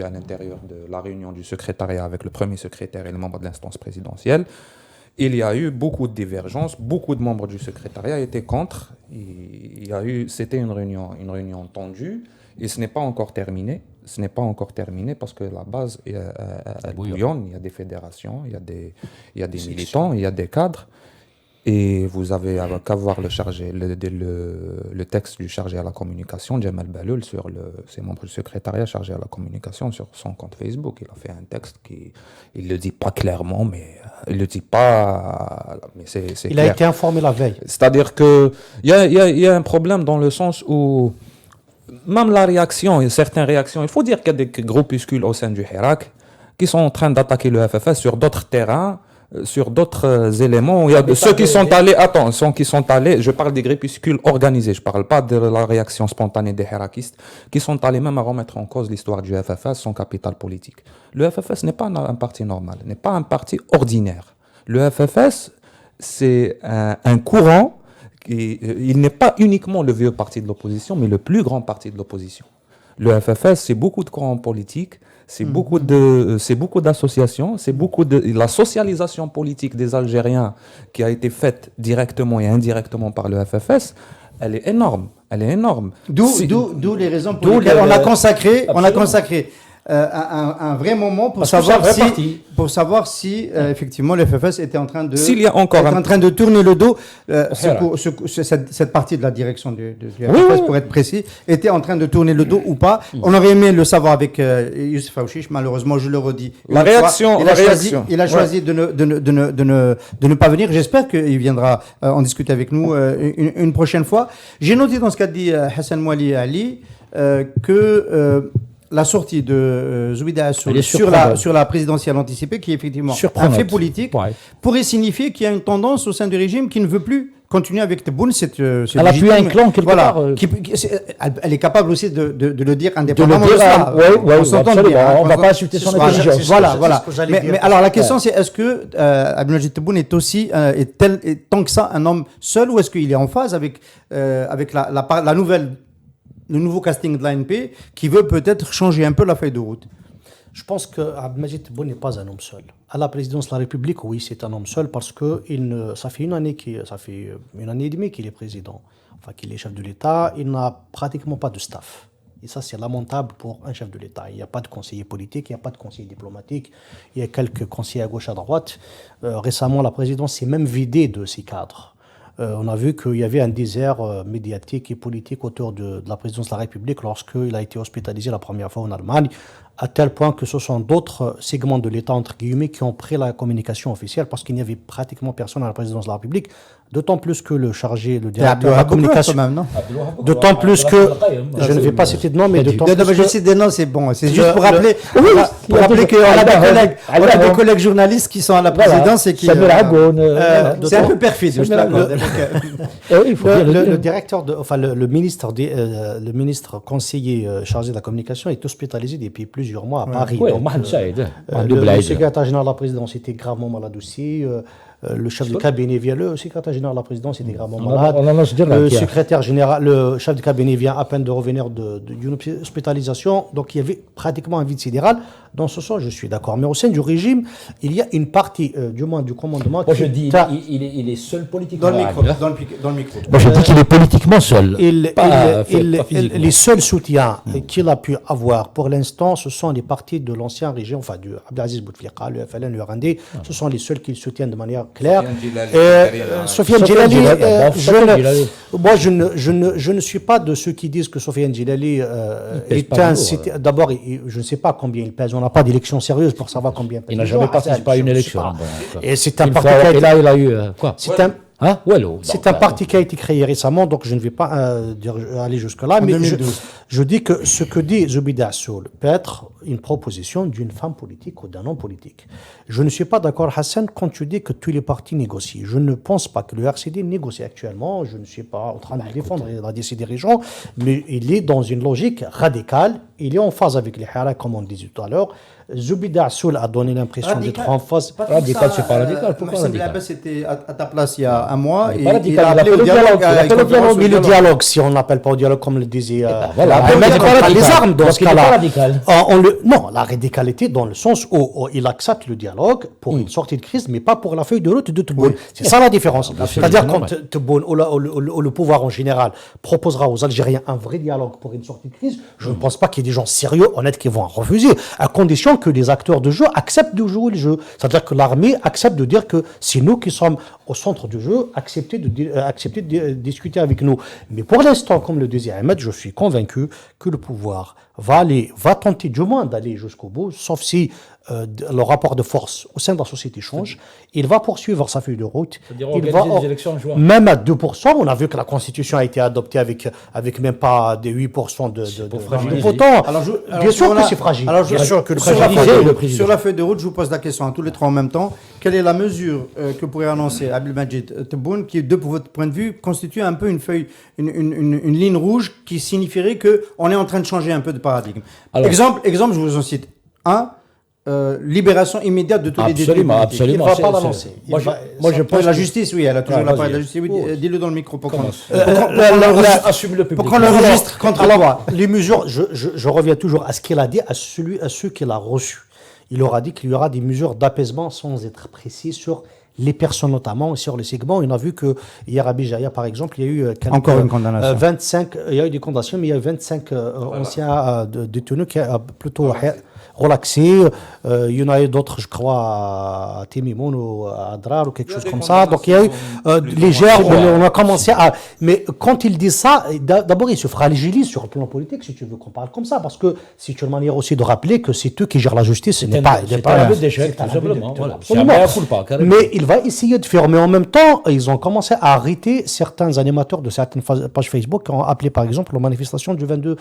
à l'intérieur de la réunion du secrétariat avec le premier secrétaire et les membres de l'instance présidentielle, il y a eu beaucoup de divergences, beaucoup de membres du secrétariat étaient contre. C'était une réunion tendue et ce n'est pas encore terminé. Ce n'est pas encore terminé parce que la base elle bouillonne. Il y a des fédérations, il y a des militants, il y a des cadres. Et vous avez qu'à voir le texte du chargé à la communication, Jamal Baloul, ses membres du secrétariat chargé à la communication sur son compte Facebook. Il a fait un texte il le dit pas clairement, mais il le dit pas. Mais c'est Il clair. a été informé la veille. C'est-à-dire que il y a un problème dans le sens où même la réaction, certaines réactions, il faut dire qu'il y a des groupuscules au sein du Hirak qui sont en train d'attaquer le FFS sur d'autres terrains. Sur d'autres éléments, il y a ceux qui sont allés, je parle des groupuscules organisés, je ne parle pas de la réaction spontanée des hirakistes, qui sont allés même à remettre en cause l'histoire du FFS, son capital politique. Le FFS n'est pas un parti normal, n'est pas un parti ordinaire. Le FFS, c'est un courant, il n'est pas uniquement le vieux parti de l'opposition, mais le plus grand parti de l'opposition. Le FFS, c'est beaucoup de courants politiques, c'est beaucoup d'associations, c'est beaucoup de la socialisation politique des Algériens qui a été faite directement et indirectement par le FFS. Elle est énorme. D'où les raisons pour lesquelles on a consacré un vrai moment pour savoir si effectivement le FFS était en train de tourner le dos, cette partie de la direction du FFS, pour être précis, était en train de tourner le dos ou pas. On aurait aimé le savoir avec Youssef Aouchiche, malheureusement, je le redis. Il a choisi de ne pas venir. J'espère qu'il viendra en discuter avec nous une prochaine fois. J'ai noté dans ce qu'a dit Hassan Mouali Ali que la sortie de Zouida Assoul sur la présidentielle anticipée, qui est effectivement un fait politique, pourrait signifier qu'il y a une tendance au sein du régime qui ne veut plus continuer avec Tebboune. Elle appuie un clan quelque part. Elle est capable aussi de le dire indépendamment de ça. On s'entend bien. On ne va pas insulter son intelligence. Voilà. Mais alors la question c'est, est-ce que Abdelmajid Tebboune est aussi tant que ça un homme seul, ou est-ce qu'il est en phase avec le nouveau casting de l'ANP qui veut peut-être changer un peu la feuille de route? Je pense que Abdelmajid Tebboune n'est pas un homme seul. À la présidence de la République, oui, c'est un homme seul parce que ça fait une année et demie qu'il est président, qu'il est chef de l'État. Il n'a pratiquement pas de staff. Et ça, c'est lamentable pour un chef de l'État. Il n'y a pas de conseiller politique, il n'y a pas de conseiller diplomatique, il y a quelques conseillers à gauche, à droite. Récemment, la présidence s'est même vidée de ses cadres. On a vu qu'il y avait un désert médiatique et politique autour de la présidence de la République lorsqu'il a été hospitalisé la première fois en Allemagne, à tel point que ce sont d'autres segments de l'État, entre guillemets, qui ont pris la communication officielle parce qu'il n'y avait pratiquement personne à la présidence de la République, d'autant plus que le chargé, le directeur de la communication... D'autant plus que... Je ne vais pas citer de nom, mais d'autant plus que... Je cite des noms, c'est bon. C'est juste pour rappeler, pour rappeler qu'on a des collègues journalistes qui sont à la présidence et qui... C'est un peu perfide, je suis d'accord. Le directeur, enfin le ministre conseiller chargé de la communication est hospitalisé depuis plusieurs mois à Paris. Oui, Donc, le secrétaire général de la présidence était gravement malade aussi. Le chef de cabinet vient, le secrétaire général de la présidence était gravement malade. Le secrétaire général, le chef de cabinet vient à peine de revenir d'une hospitalisation. Donc il y avait pratiquement un vide sidéral. Dans ce sens, je suis d'accord. Mais au sein du régime, il y a une partie, du moins du commandement. Moi, je dis, il est seul politiquement. Dans le micro. Moi, je dis qu'il est politiquement seul. Les seuls soutiens qu'il a pu avoir pour l'instant, ce sont les partis de l'ancien régime, enfin du Abdelaziz Bouteflika, le FLN, le RND. Ce sont les seuls qui le soutiennent de manière claire. Sofiane Djilali, moi, je ne suis pas de ceux qui disent que Sofiane Djilali est un... D'abord, je ne sais pas combien il pèse. On n'a pas d'élection sérieuse pour savoir combien il pèse. Il n'a jamais participé à une élection. Et c'est un parti... Et là, il a eu quoi? C'est un parti qui a été créé récemment, donc je ne vais pas aller jusque-là, mais je dis que ce que dit Zoubida Assoul peut être une proposition d'une femme politique ou d'un homme politique. Je ne suis pas d'accord, Hassan, quand tu dis que tous les partis négocient. Je ne pense pas que le RCD négocie actuellement, je ne suis pas en train de défendre la décider des gens, mais il est dans une logique radicale, il est en phase avec les Hara, comme on disait tout à l'heure. Zoubida Assoul a donné l'impression d'être en phase. Radical, c'est pas radical. Pourquoi radical? C'était à ta place il y a un mois. Il a appelé au dialogue. Mais le dialogue, si on n'appelle pas au dialogue, comme le disait. Voilà, les armes dans ce cas-là. Non, la radicalité dans le sens où il accepte le dialogue pour une sortie de crise, mais pas pour la feuille de route de Tebboune. C'est ça la différence. C'est-à-dire quand Tebboune ou le pouvoir en général proposera aux Algériens un vrai dialogue pour une sortie de crise, je ne pense pas qu'il y ait des gens sérieux, honnêtes, qui vont refuser, à condition que les acteurs de jeu acceptent de jouer le jeu. C'est-à-dire que l'armée accepte de dire que c'est nous qui sommes au centre du jeu, accepter de discuter avec nous. Mais pour l'instant, comme le disait Ahmed, je suis convaincu que le pouvoir va tenter du moins d'aller jusqu'au bout, sauf si le rapport de force au sein de la société change. Il va poursuivre sa feuille de route. Il va des élections en juin. Même à 2%, on a vu que la Constitution a été adoptée avec même pas des 8% de votants. Bien sûr que c'est fragile. Alors, sur la feuille de route, je vous pose la question à tous les trois en même temps. Quelle est la mesure que pourrait annoncer Abdelmadjid Tebboune qui, de votre point de vue, constitue un peu une ligne rouge qui signifierait qu'on est en train de changer un peu de paradigme? Exemple, je vous en cite un. Libération immédiate de tous les détenus. Absolument. Il ne va pas l'annoncer. Moi, je pense la justice, oui, elle a toujours la parole de la justice. Dis-le dans le micro pour qu'on l'enregistre contre la loi. Les mesures, je reviens toujours à ce qu'il a dit, à ceux qu'il a reçus. Il aura dit qu'il y aura des mesures d'apaisement sans être précis sur les personnes notamment, sur les segments. On a vu que hier à Bijaya, par exemple, il y a eu encore une condamnation. 25, il y a eu des condamnations, mais il y a eu 25 anciens détenus qui ont plutôt relaxé. Il y en a eu d'autres, je crois, à Timimoun ou à Adrar ou quelque chose comme ça. Donc il y a eu légère, on a commencé à... Mais quand il dit ça, d'abord il se fragilise sur le plan politique, si tu veux qu'on parle comme ça, parce que c'est une manière aussi de rappeler que c'est eux qui gèrent la justice, ce n'est pas... C'est un aveu d'échec, tout simplement. Mais il va essayer de faire. Mais en même temps, ils ont commencé à arrêter certains animateurs de certaines pages Facebook qui ont appelé, par exemple, aux manifestations du 22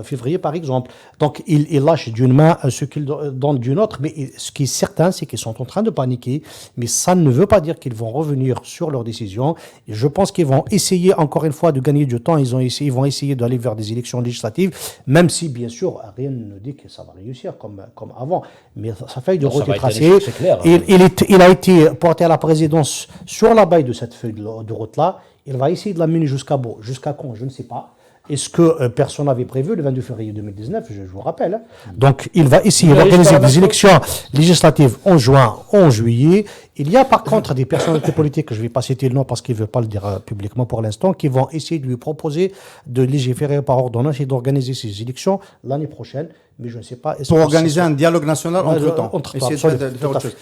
février, par exemple. Donc il lâche d'une main ce qu'ils donnent d'une autre, mais ce qui est certain, c'est qu'ils sont en train de paniquer, mais ça ne veut pas dire qu'ils vont revenir sur leurs décisions. Et je pense qu'ils vont essayer, encore une fois, de gagner du temps. Ils vont essayer d'aller vers des élections législatives, même si, bien sûr, rien ne dit que ça va réussir comme avant. Mais sa feuille de route est tracée. Il a été porté à la présidence sur la base de cette feuille de route-là. Il va essayer de la mener jusqu'à bout. Jusqu'à quand, je ne sais pas. Est-ce que personne n'avait prévu le 22 février 2019, je vous rappelle. Donc, il va essayer d'organiser des élections législatives en juin, en juillet, Il y a par contre des personnalités politiques, je ne vais pas citer le nom parce qu'il ne veut pas le dire publiquement pour l'instant, qui vont essayer de lui proposer de légiférer par ordonnance et d'organiser ces élections l'année prochaine. Mais je ne sais pas. Pour organiser un dialogue national entre-temps. Entre-temps, Essayer de faire autre chose.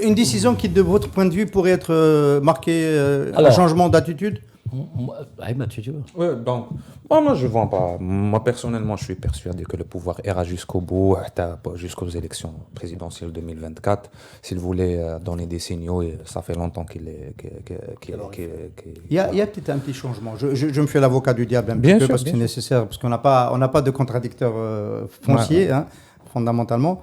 Une décision qui, de votre point de vue, pourrait être marquée un changement d'attitude. Ouais, donc, moi, je ne vends pas. Moi, personnellement, je suis persuadé que le pouvoir ira jusqu'au bout, jusqu'aux élections présidentielles 2024. S'il voulait donner des signaux, et ça fait longtemps qu'il est. Il y a peut-être un petit changement. Je me fais l'avocat du diable un petit peu parce que c'est nécessaire, parce qu'on n'a pas de contradicteur foncier, hein, fondamentalement.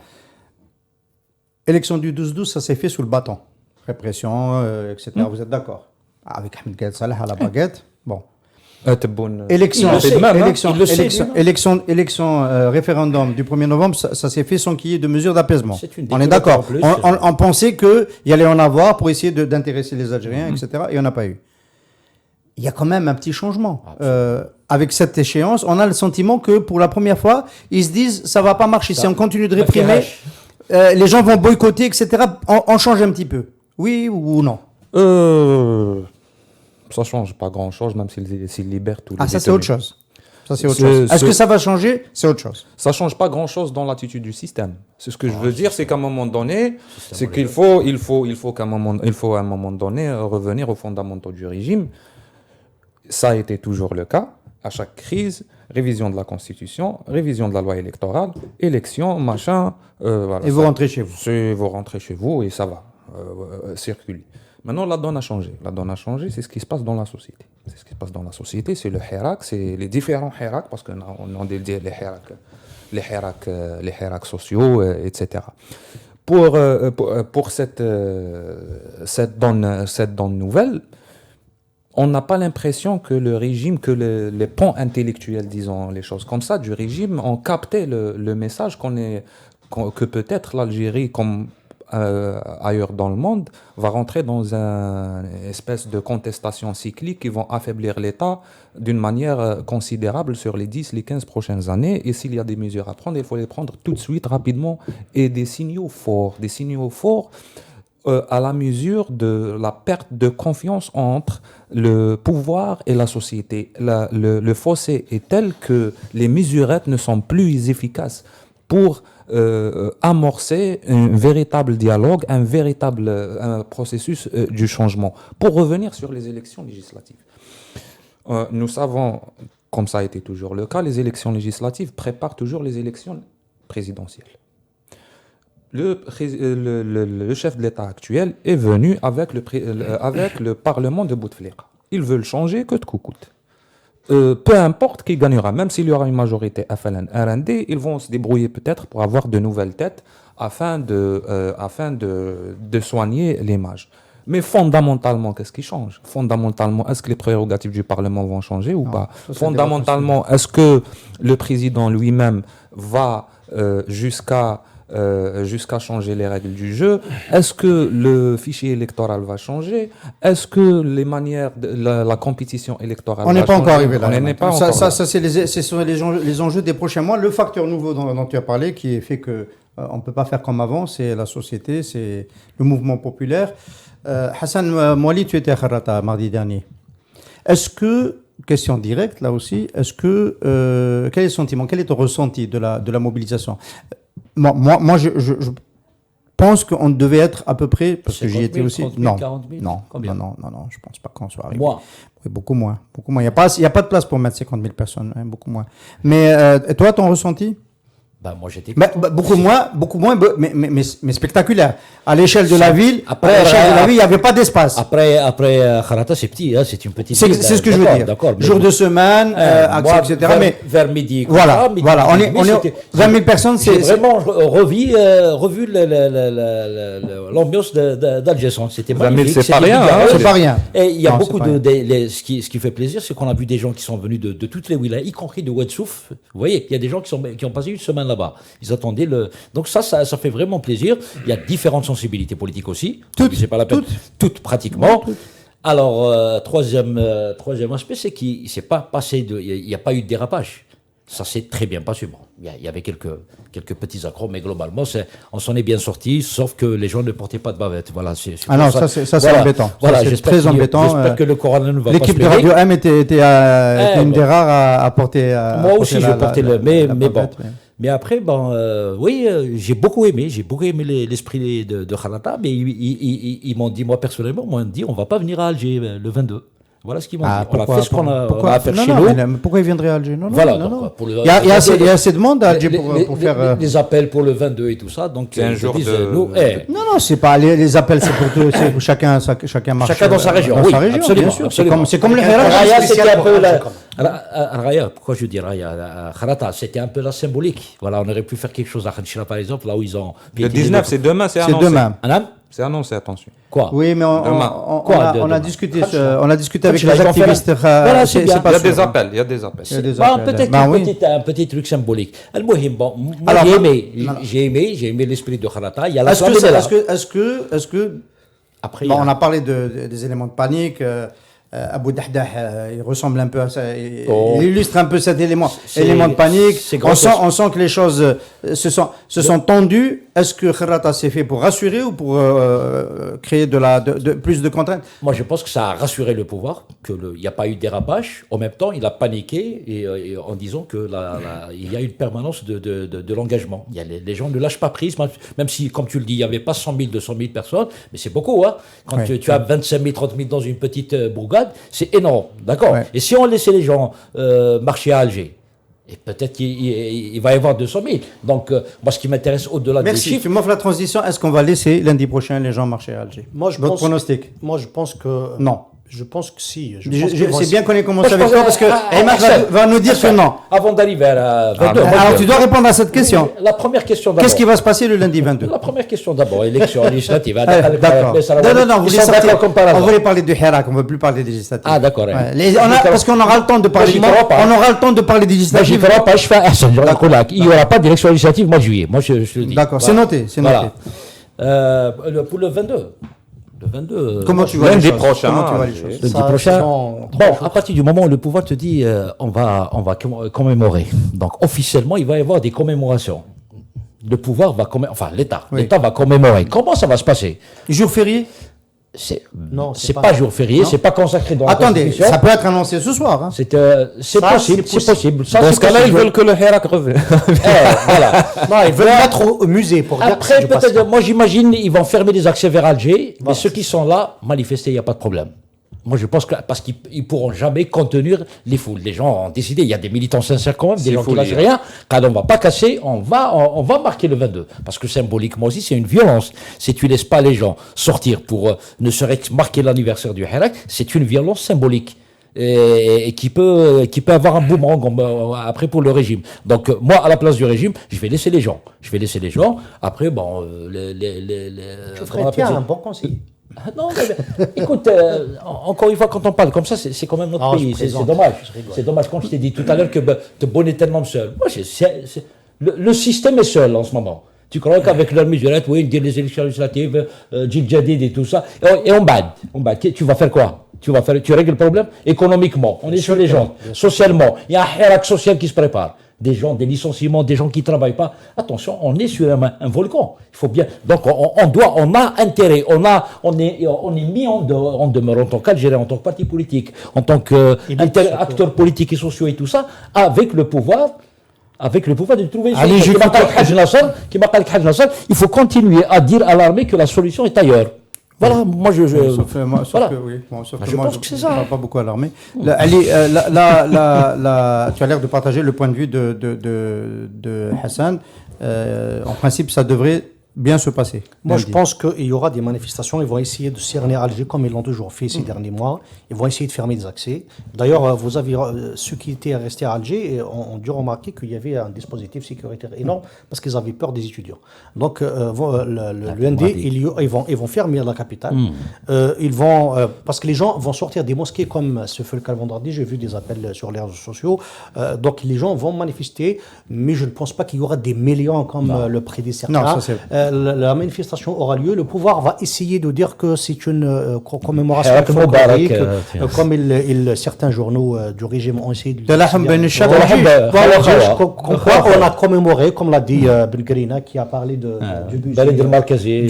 Élection du 12-12, ça s'est fait sous le bâton. Répression, etc. Vous êtes d'accord? Avec Ahmed Gaïd Salah à la baguette. Bon. Élection, référendum du 1er novembre, ça s'est fait sans qu'il y ait de mesures d'apaisement. On est d'accord. On pensait qu'il y allait en avoir pour essayer d'intéresser les Algériens, etc. Et il n'y en a pas eu. Il y a quand même un petit changement. Avec cette échéance, on a le sentiment que pour la première fois, ils se disent ça ne va pas marcher. Si on continue de réprimer, les gens vont boycotter, etc. On change un petit peu. Oui ou non? Ça change pas grand-chose, même s'ils libèrent tous les détenus. Ça c'est autre chose. Est-ce que ça va changer? C'est autre chose. Ça change pas grand-chose dans l'attitude du système. C'est ce que je veux dire, c'est qu'à un moment donné, c'est qu'il faut à un moment donné revenir aux fondamentaux du régime. Ça a été toujours le cas. À chaque crise, révision de la Constitution, révision de la loi électorale, élection, machin. Voilà, et vous rentrez chez vous. Vous rentrez chez vous et ça va circuler. Maintenant, la donne a changé. La donne a changé, c'est ce qui se passe dans la société. C'est ce qui se passe dans la société, c'est le hirak, c'est les différents hiraks, parce qu'on a dédié les hiraks sociaux, etc. Pour cette donne nouvelle, on n'a pas l'impression que le régime, que les ponts intellectuels, disons les choses comme ça, du régime, ont capté le message que peut-être l'Algérie, comme ailleurs dans le monde, va rentrer dans une espèce de contestation cyclique qui vont affaiblir l'État d'une manière considérable sur les 10, les 15 prochaines années. Et s'il y a des mesures à prendre, il faut les prendre tout de suite, rapidement, et des signaux forts à la mesure de la perte de confiance entre le pouvoir et la société. Le fossé est tel que les mesurettes ne sont plus efficaces pour amorcer un véritable dialogue, un véritable processus du changement. Pour revenir sur les élections législatives, nous savons, comme ça a été toujours le cas, les élections législatives préparent toujours les élections présidentielles. Le chef de l'État actuel est venu avec le Parlement de Bouteflika. Ils veulent changer que de coûte. Peu importe qui gagnera, même s'il y aura une majorité FLN-RND, ils vont se débrouiller peut-être pour avoir de nouvelles têtes afin de soigner l'image. Mais fondamentalement, qu'est-ce qui change? Fondamentalement, est-ce que les prérogatives du Parlement vont changer ou pas? Fondamentalement, est-ce que le président lui-même va jusqu'à changer les règles du jeu? Est-ce que le fichier électoral va changer? Est-ce que les manières de la compétition électorale va changer? On n'est pas encore arrivé là. On n'est pas encore là. Ce sont les enjeux des prochains mois. Le facteur nouveau dont tu as parlé, qui fait qu'on ne peut pas faire comme avant, c'est la société, c'est le mouvement populaire. Hassan Mouali, tu étais à Kharrata mardi dernier. Est-ce que, question directe là aussi, quel est le sentiment, quel est ton ressenti de la mobilisation? Moi, je pense qu'on devait être à peu près, parce que j'y étais aussi. 30 000, 40 000, non, je pense pas qu'on soit arrivé. Moi. Oui, beaucoup moins. Il n'y a pas de place pour mettre 50 000 personnes, hein, beaucoup moins. Mais toi, ton ressenti? Moi, j'étais beaucoup moins, mais spectaculaire. À l'échelle de la ville, il n'y avait pas d'espace. Après Kharrata, c'est petit, hein, c'est une petite ville. C'est ce que je veux dire. Jour de semaine, accès, etc. Vers midi. Voilà. On est 20 000 personnes. J'ai vraiment revu l'ambiance d'Algesson. C'était magnifique. C'est pas rien. C'est pas rien. Et il y a beaucoup ce qui fait plaisir, c'est qu'on a vu des gens qui sont venus de toutes les wilayas, y compris de Ouadsouf. Vous voyez, il y a des gens qui ont passé une semaine là-bas. Ils attendaient donc ça fait vraiment plaisir. Il y a différentes sensibilités politiques aussi. C'est pas la peine. Toutes pratiquement. Alors troisième aspect, c'est qu'il s'est pas passé il n'y a pas eu de dérapage. Ça s'est très bien passé. Bon, il y avait quelques petits accros, mais globalement, on s'en est bien sorti, sauf que les gens ne portaient pas de bavette. Voilà, c'est non, ça c'est embêtant. Voilà, c'est très embêtant. J'espère que le corona ne va pas se L'équipe de Radio M était une des rares à porter. Moi aussi, je portais mais bon. Mais après, oui, j'ai beaucoup aimé l'esprit de Kharata, mais ils m'ont dit, moi personnellement, on va pas venir à Alger le 22. Voilà ce qu'ils m'ont dit. On a fait ce qu'on a à faire chez nous. Mais pourquoi ils viendraient à Alger? Voilà. Il y a assez de monde à Alger pour faire... Les appels pour le 22 et tout ça. Donc, c'est un jour de... Non, c'est pas... Les appels, c'est pour chacun marche. Chacun dans sa région, oui, absolument. C'est comme les Raya, c'était un peu Raya, pourquoi je dis Raya? Kharata, c'était un peu la symbolique. Voilà, on aurait pu faire quelque chose à Khanchila, par exemple, là où ils ont... Le 19, c'est demain, c'est annoncé. C'est demain. C'est annoncé, attention. Quoi? Oui, mais on a discuté avec les activistes. Voilà, c'est bien. Il y a des appels, peut-être un petit truc symbolique. J'ai aimé l'esprit de Kharata. Il y a la Est-ce que après, on a parlé des éléments de panique. Abou Dahdah, il ressemble un peu à ça. Il illustre un peu cet élément de panique. On sent que les choses se sont tendues. Est-ce que Kharata s'est fait pour rassurer ou pour créer plus de contraintes? Moi, je pense que ça a rassuré le pouvoir, qu'il n'y a pas eu de dérapage. En même temps, il a paniqué et en disant qu'il y a une permanence de l'engagement. Les gens ne lâchent pas prise, même si, comme tu le dis, il n'y avait pas 100 000, 200 000 personnes, mais c'est beaucoup. Hein. Quand tu as 25 000, 30 000 dans une petite bourgade, c'est énorme, d'accord. Et si on laissait les gens marcher à Alger, et peut-être qu'il va y avoir 200 000. Donc, moi, ce qui m'intéresse au-delà des chiffres... Merci, tu m'offres la transition. Est-ce qu'on va laisser lundi prochain les gens marcher à Alger? Votre pronostic? Moi, je pense que... Non. Je pense que si. C'est bien qu'on ait commencé avec toi parce que Emad va nous dire que non. Avant d'arriver à 22. Alors tu dois répondre à cette question. La première question d'abord. Qu'est-ce qui va se passer le lundi 22? La première question d'abord, élection législative. D'accord. Non, on voulait parler du Hirak, on ne veut plus parler des législatives. Ah d'accord. Parce qu'on aura le temps de parler. On aura le temps de parler des législatives. Il n'y aura pas d'élection législative au mois de juillet. Moi je le dis. D'accord, c'est noté. Pour le 22. Le 22. Comment tu vois lundi prochain? Lundi prochain. Bon, à partir du moment où le pouvoir te dit on va commémorer. Donc officiellement, il va y avoir des commémorations. Le pouvoir va l'État va commémorer. Comment ça va se passer? Jour férié? Non, c'est pas jour férié, c'est pas consacré dans la Constitution. Ça peut être annoncé ce soir. Hein. C'est possible. Dans ce cas-là, ils veulent que le Hirak revienne. Voilà. Non, ils veulent mettre au musée pour dire. Après, peut-être, moi j'imagine, ils vont fermer les accès vers Alger, mais ceux qui sont là, manifester, il n'y a pas de problème. Moi, je pense que parce qu'ils ne pourront jamais contenir les foules. Les gens ont décidé, il y a des militants sincères quand même, des gens qui lâchent rien. Quand on ne va pas casser, on va marquer le 22. Parce que symboliquement aussi, c'est une violence. Si tu ne laisses pas les gens sortir pour ne serait-ce marquer l'anniversaire du Hirak, c'est une violence symbolique. Et qui peut avoir un boomerang après pour le régime. Donc moi, à la place du régime, je vais laisser les gens. Après, bon, tu ferais un bon conseil. Non, mais, écoute, encore une fois, quand on parle comme ça, c'est quand même notre pays. C'est dommage. C'est dommage. Comme je t'ai dit tout à l'heure, que te bonne est tellement seul. Moi, le système est seul en ce moment. Tu crois qu'avec leur mesurette, oui, ils disent les élections législatives, Jil Jadid et tout ça, et on bad. Tu vas faire quoi? Tu règles le problème économiquement. On est sur les gens. Socialement, il y a un Hirak social qui se prépare. Des licenciements, des gens qui ne travaillent pas. Attention, on est sur un volcan. Il faut bien. Donc, on a intérêt. On est mis en demeure en tant qu'Algérien, en tant que parti politique, en tant qu'acteurs politiques et sociaux et tout ça, avec le pouvoir de trouver une solution. Il faut continuer à dire à l'armée que la solution est ailleurs. Voilà, moi je pense que c'est ça. Je ne parle pas beaucoup à l'armée. Ali, tu as l'air de partager le point de vue de Hassan. En principe, ça devrait bien se passer. Moi, je pense qu'il y aura des manifestations. Ils vont essayer de cerner Alger comme ils l'ont toujours fait ces derniers mois. Ils vont essayer de fermer des accès. D'ailleurs, vous avez ceux qui étaient restés à Alger ont dû remarquer qu'il y avait un dispositif sécuritaire énorme parce qu'ils avaient peur des étudiants. Donc, l'UND, ils vont fermer la capitale. Ils vont parce que les gens vont sortir des mosquées comme ce fut le cas vendredi. J'ai vu des appels sur les réseaux sociaux. Donc, les gens vont manifester, mais je ne pense pas qu'il y aura des millions comme le prédécesseur. Non, ça c'est la manifestation aura lieu, le pouvoir va essayer de dire que c'est une commémoration Harak Moubarak, folklorique, comme certains journaux du régime ont essayé de Tlahm ben Shab comme quoi on a commémoré, comme l'a dit Ben Grina, qui a parlé du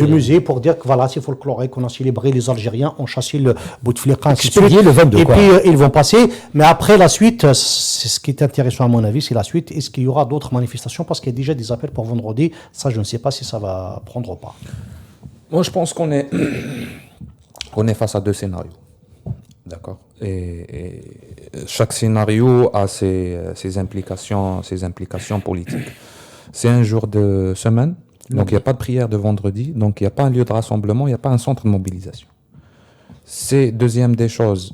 musée pour dire que voilà, c'est folklorique, qu'on a célébré, les Algériens ont chassé le Bouteflika, Expédié le 22, et quoi. puis ils vont passer, mais après la suite, c'est ce qui est intéressant à mon avis, c'est la suite. Est-ce qu'il y aura d'autres manifestations, parce qu'il y a déjà des appels pour vendredi, ça je ne sais pas si ça va prendre ou pas. Moi, je pense qu'on est face à deux scénarios. D'accord. Et chaque scénario a ses implications politiques. C'est un jour de semaine, donc il n'y a pas de prière de vendredi, donc il n'y a pas un lieu de rassemblement, il n'y a pas un centre de mobilisation. C'est deuxième des choses,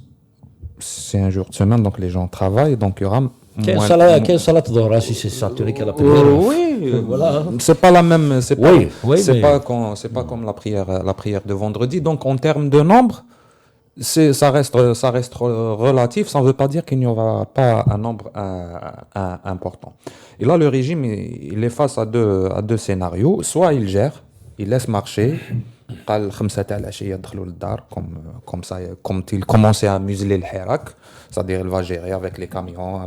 c'est un jour de semaine, donc les gens travaillent, donc il y aura Quelle salat d'ora, si c'est ça, tu n'es qu'à la prière. Oui, voilà. C'est pas la même, c'est Oui, pas comme la prière de vendredi. Donc en termes de nombre, ça reste relatif. Ça ne veut pas dire qu'il n'y aura pas un nombre important. Et là, le régime, il est face à deux scénarios. Soit il gère, il laisse marcher. قال 5 تاع العشيه يدخلوا للدار comme il commençait à museler le Hirak, c'est-à-dire il va gérer avec les camions,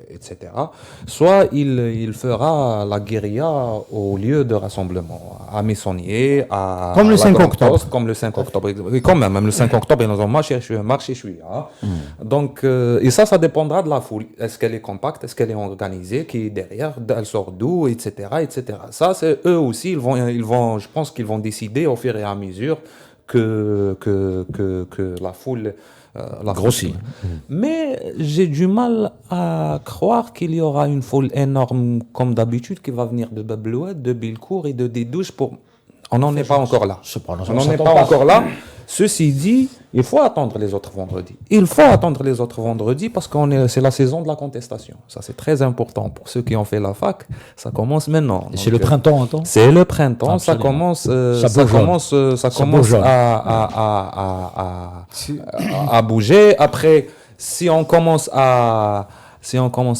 etc. Soit il fera la guérilla au lieu de rassemblement, à Messonnier, comme le 5 octobre. Comme le 5 octobre. Et quand même le 5 octobre, ils ont marché. Donc, et ça dépendra de la foule. Est-ce qu'elle est compacte, est-ce qu'elle est organisée, qui est derrière, elle sort d'où, etc. Ça, c'est eux aussi, ils vont, je pense qu'ils vont décider au fur et à mesure que la foule grossit. Mais j'ai du mal à croire qu'il y aura une foule énorme comme d'habitude qui va venir de Babloued, de Bilkour et de Dédouche pour... On n'en est pas encore là. On n'en est pas encore là. Ceci dit, il faut attendre les autres vendredis. Parce que c'est la saison de la contestation. Ça, c'est très important pour ceux qui ont fait la fac. Ça commence maintenant. Et c'est le printemps, attends. C'est le printemps. Absolument. Ça commence à bouger. Après, si on commence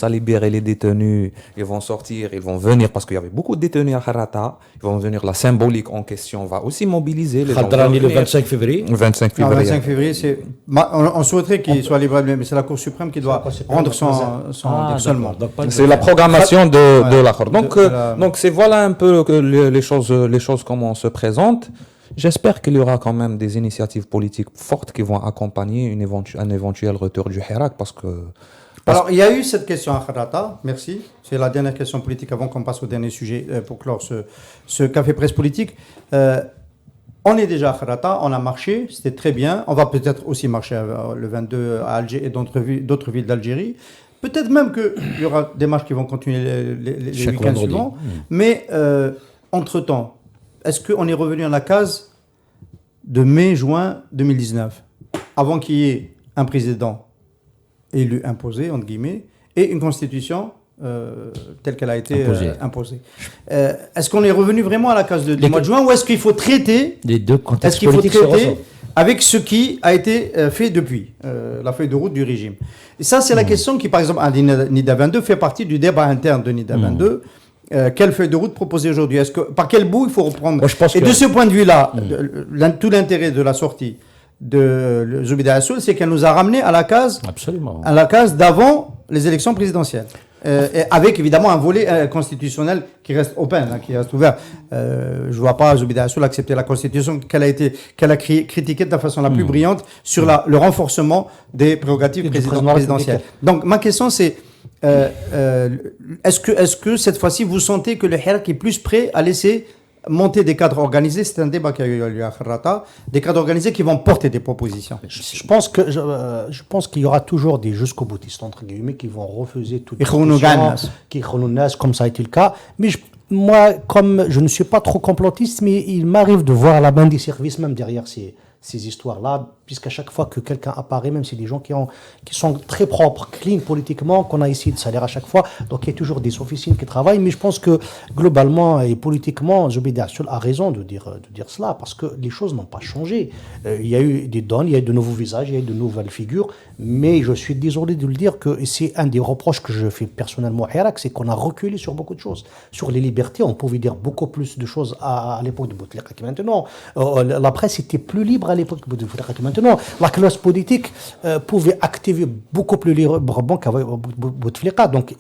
à libérer les détenus, ils vont sortir, ils vont venir, parce qu'il y avait beaucoup de détenus à Harata, ils vont venir, la symbolique en question va aussi mobiliser les gens. Le 25 février. 25 février. 25 février, on souhaiterait qu'il soit libre, mais c'est la Cour suprême qui doit rendre son seulement. C'est la programmation de l'accord. Donc voilà un peu que les choses comment se présentent. J'espère qu'il y aura quand même des initiatives politiques fortes qui vont accompagner un éventuel retour du Hirak, parce que... Alors, il y a eu cette question à Harata, merci. C'est la dernière question politique avant qu'on passe au dernier sujet pour clore ce café presse politique. On est déjà à Harata, on a marché, c'était très bien. On va peut-être aussi marcher le 22 à Alger et d'autres villes d'Algérie. Peut-être même qu'il y aura des marches qui vont continuer les week-ends suivants. Mais entre-temps, est-ce qu'on est revenu à la case de mai-juin 2019, avant qu'il y ait un président élu, imposé, entre guillemets, et une constitution telle qu'elle a été imposée. Est-ce qu'on est revenu vraiment à la case du mois de juin, ou est-ce qu'il faut traiter, avec ce qui a été fait depuis, la feuille de route du régime? Et ça, c'est la question qui, par exemple, à NIDA 22 fait partie du débat interne de NIDA 22. Quelle feuille de route proposer aujourd'hui? Par quel bout il faut reprendre? Et de ce point de vue-là, tout l'intérêt de la sortie de Zoubida Assoul, c'est qu'elle nous a ramené à la case, d'avant les élections présidentielles. Et avec évidemment un volet constitutionnel qui reste open, qui reste ouvert. Je ne vois pas Zoubida Assoul accepter la constitution qu'elle a critiquée de la façon la plus brillante sur le renforcement des prérogatives présidentielles. Donc ma question c'est, est-ce que cette fois-ci vous sentez que le Hirak est plus prêt à laisser monter des cadres organisés? C'est un débat qui a eu lieu à Harata, des cadres organisés qui vont porter des propositions. Je pense qu'il y aura toujours des jusqu'au boutistes, entre guillemets, qui vont refuser toute discussion, comme ça a été le cas. Mais moi, comme je ne suis pas trop complotiste, mais il m'arrive de voir la main des services même derrière ces histoires-là, puisqu'à chaque fois que quelqu'un apparaît, même si des gens qui sont très propres, clean politiquement, qu'on a ici de salaire à chaque fois, donc il y a toujours des officines qui travaillent, mais je pense que globalement et politiquement, Zobeida Assoul a raison de dire cela, parce que les choses n'ont pas changé. Il y a eu des donnes, il y a eu de nouveaux visages, il y a eu de nouvelles figures, mais je suis désolé de le dire que c'est un des reproches que je fais personnellement à Hirak, c'est qu'on a reculé sur beaucoup de choses. Sur les libertés, on pouvait dire beaucoup plus de choses à l'époque de Bouteflika que maintenant. La presse était plus libre à l'époque de Bouteflika que maintenant. La classe politique pouvait activer beaucoup plus librement qu'avec Bouteflika. Donc,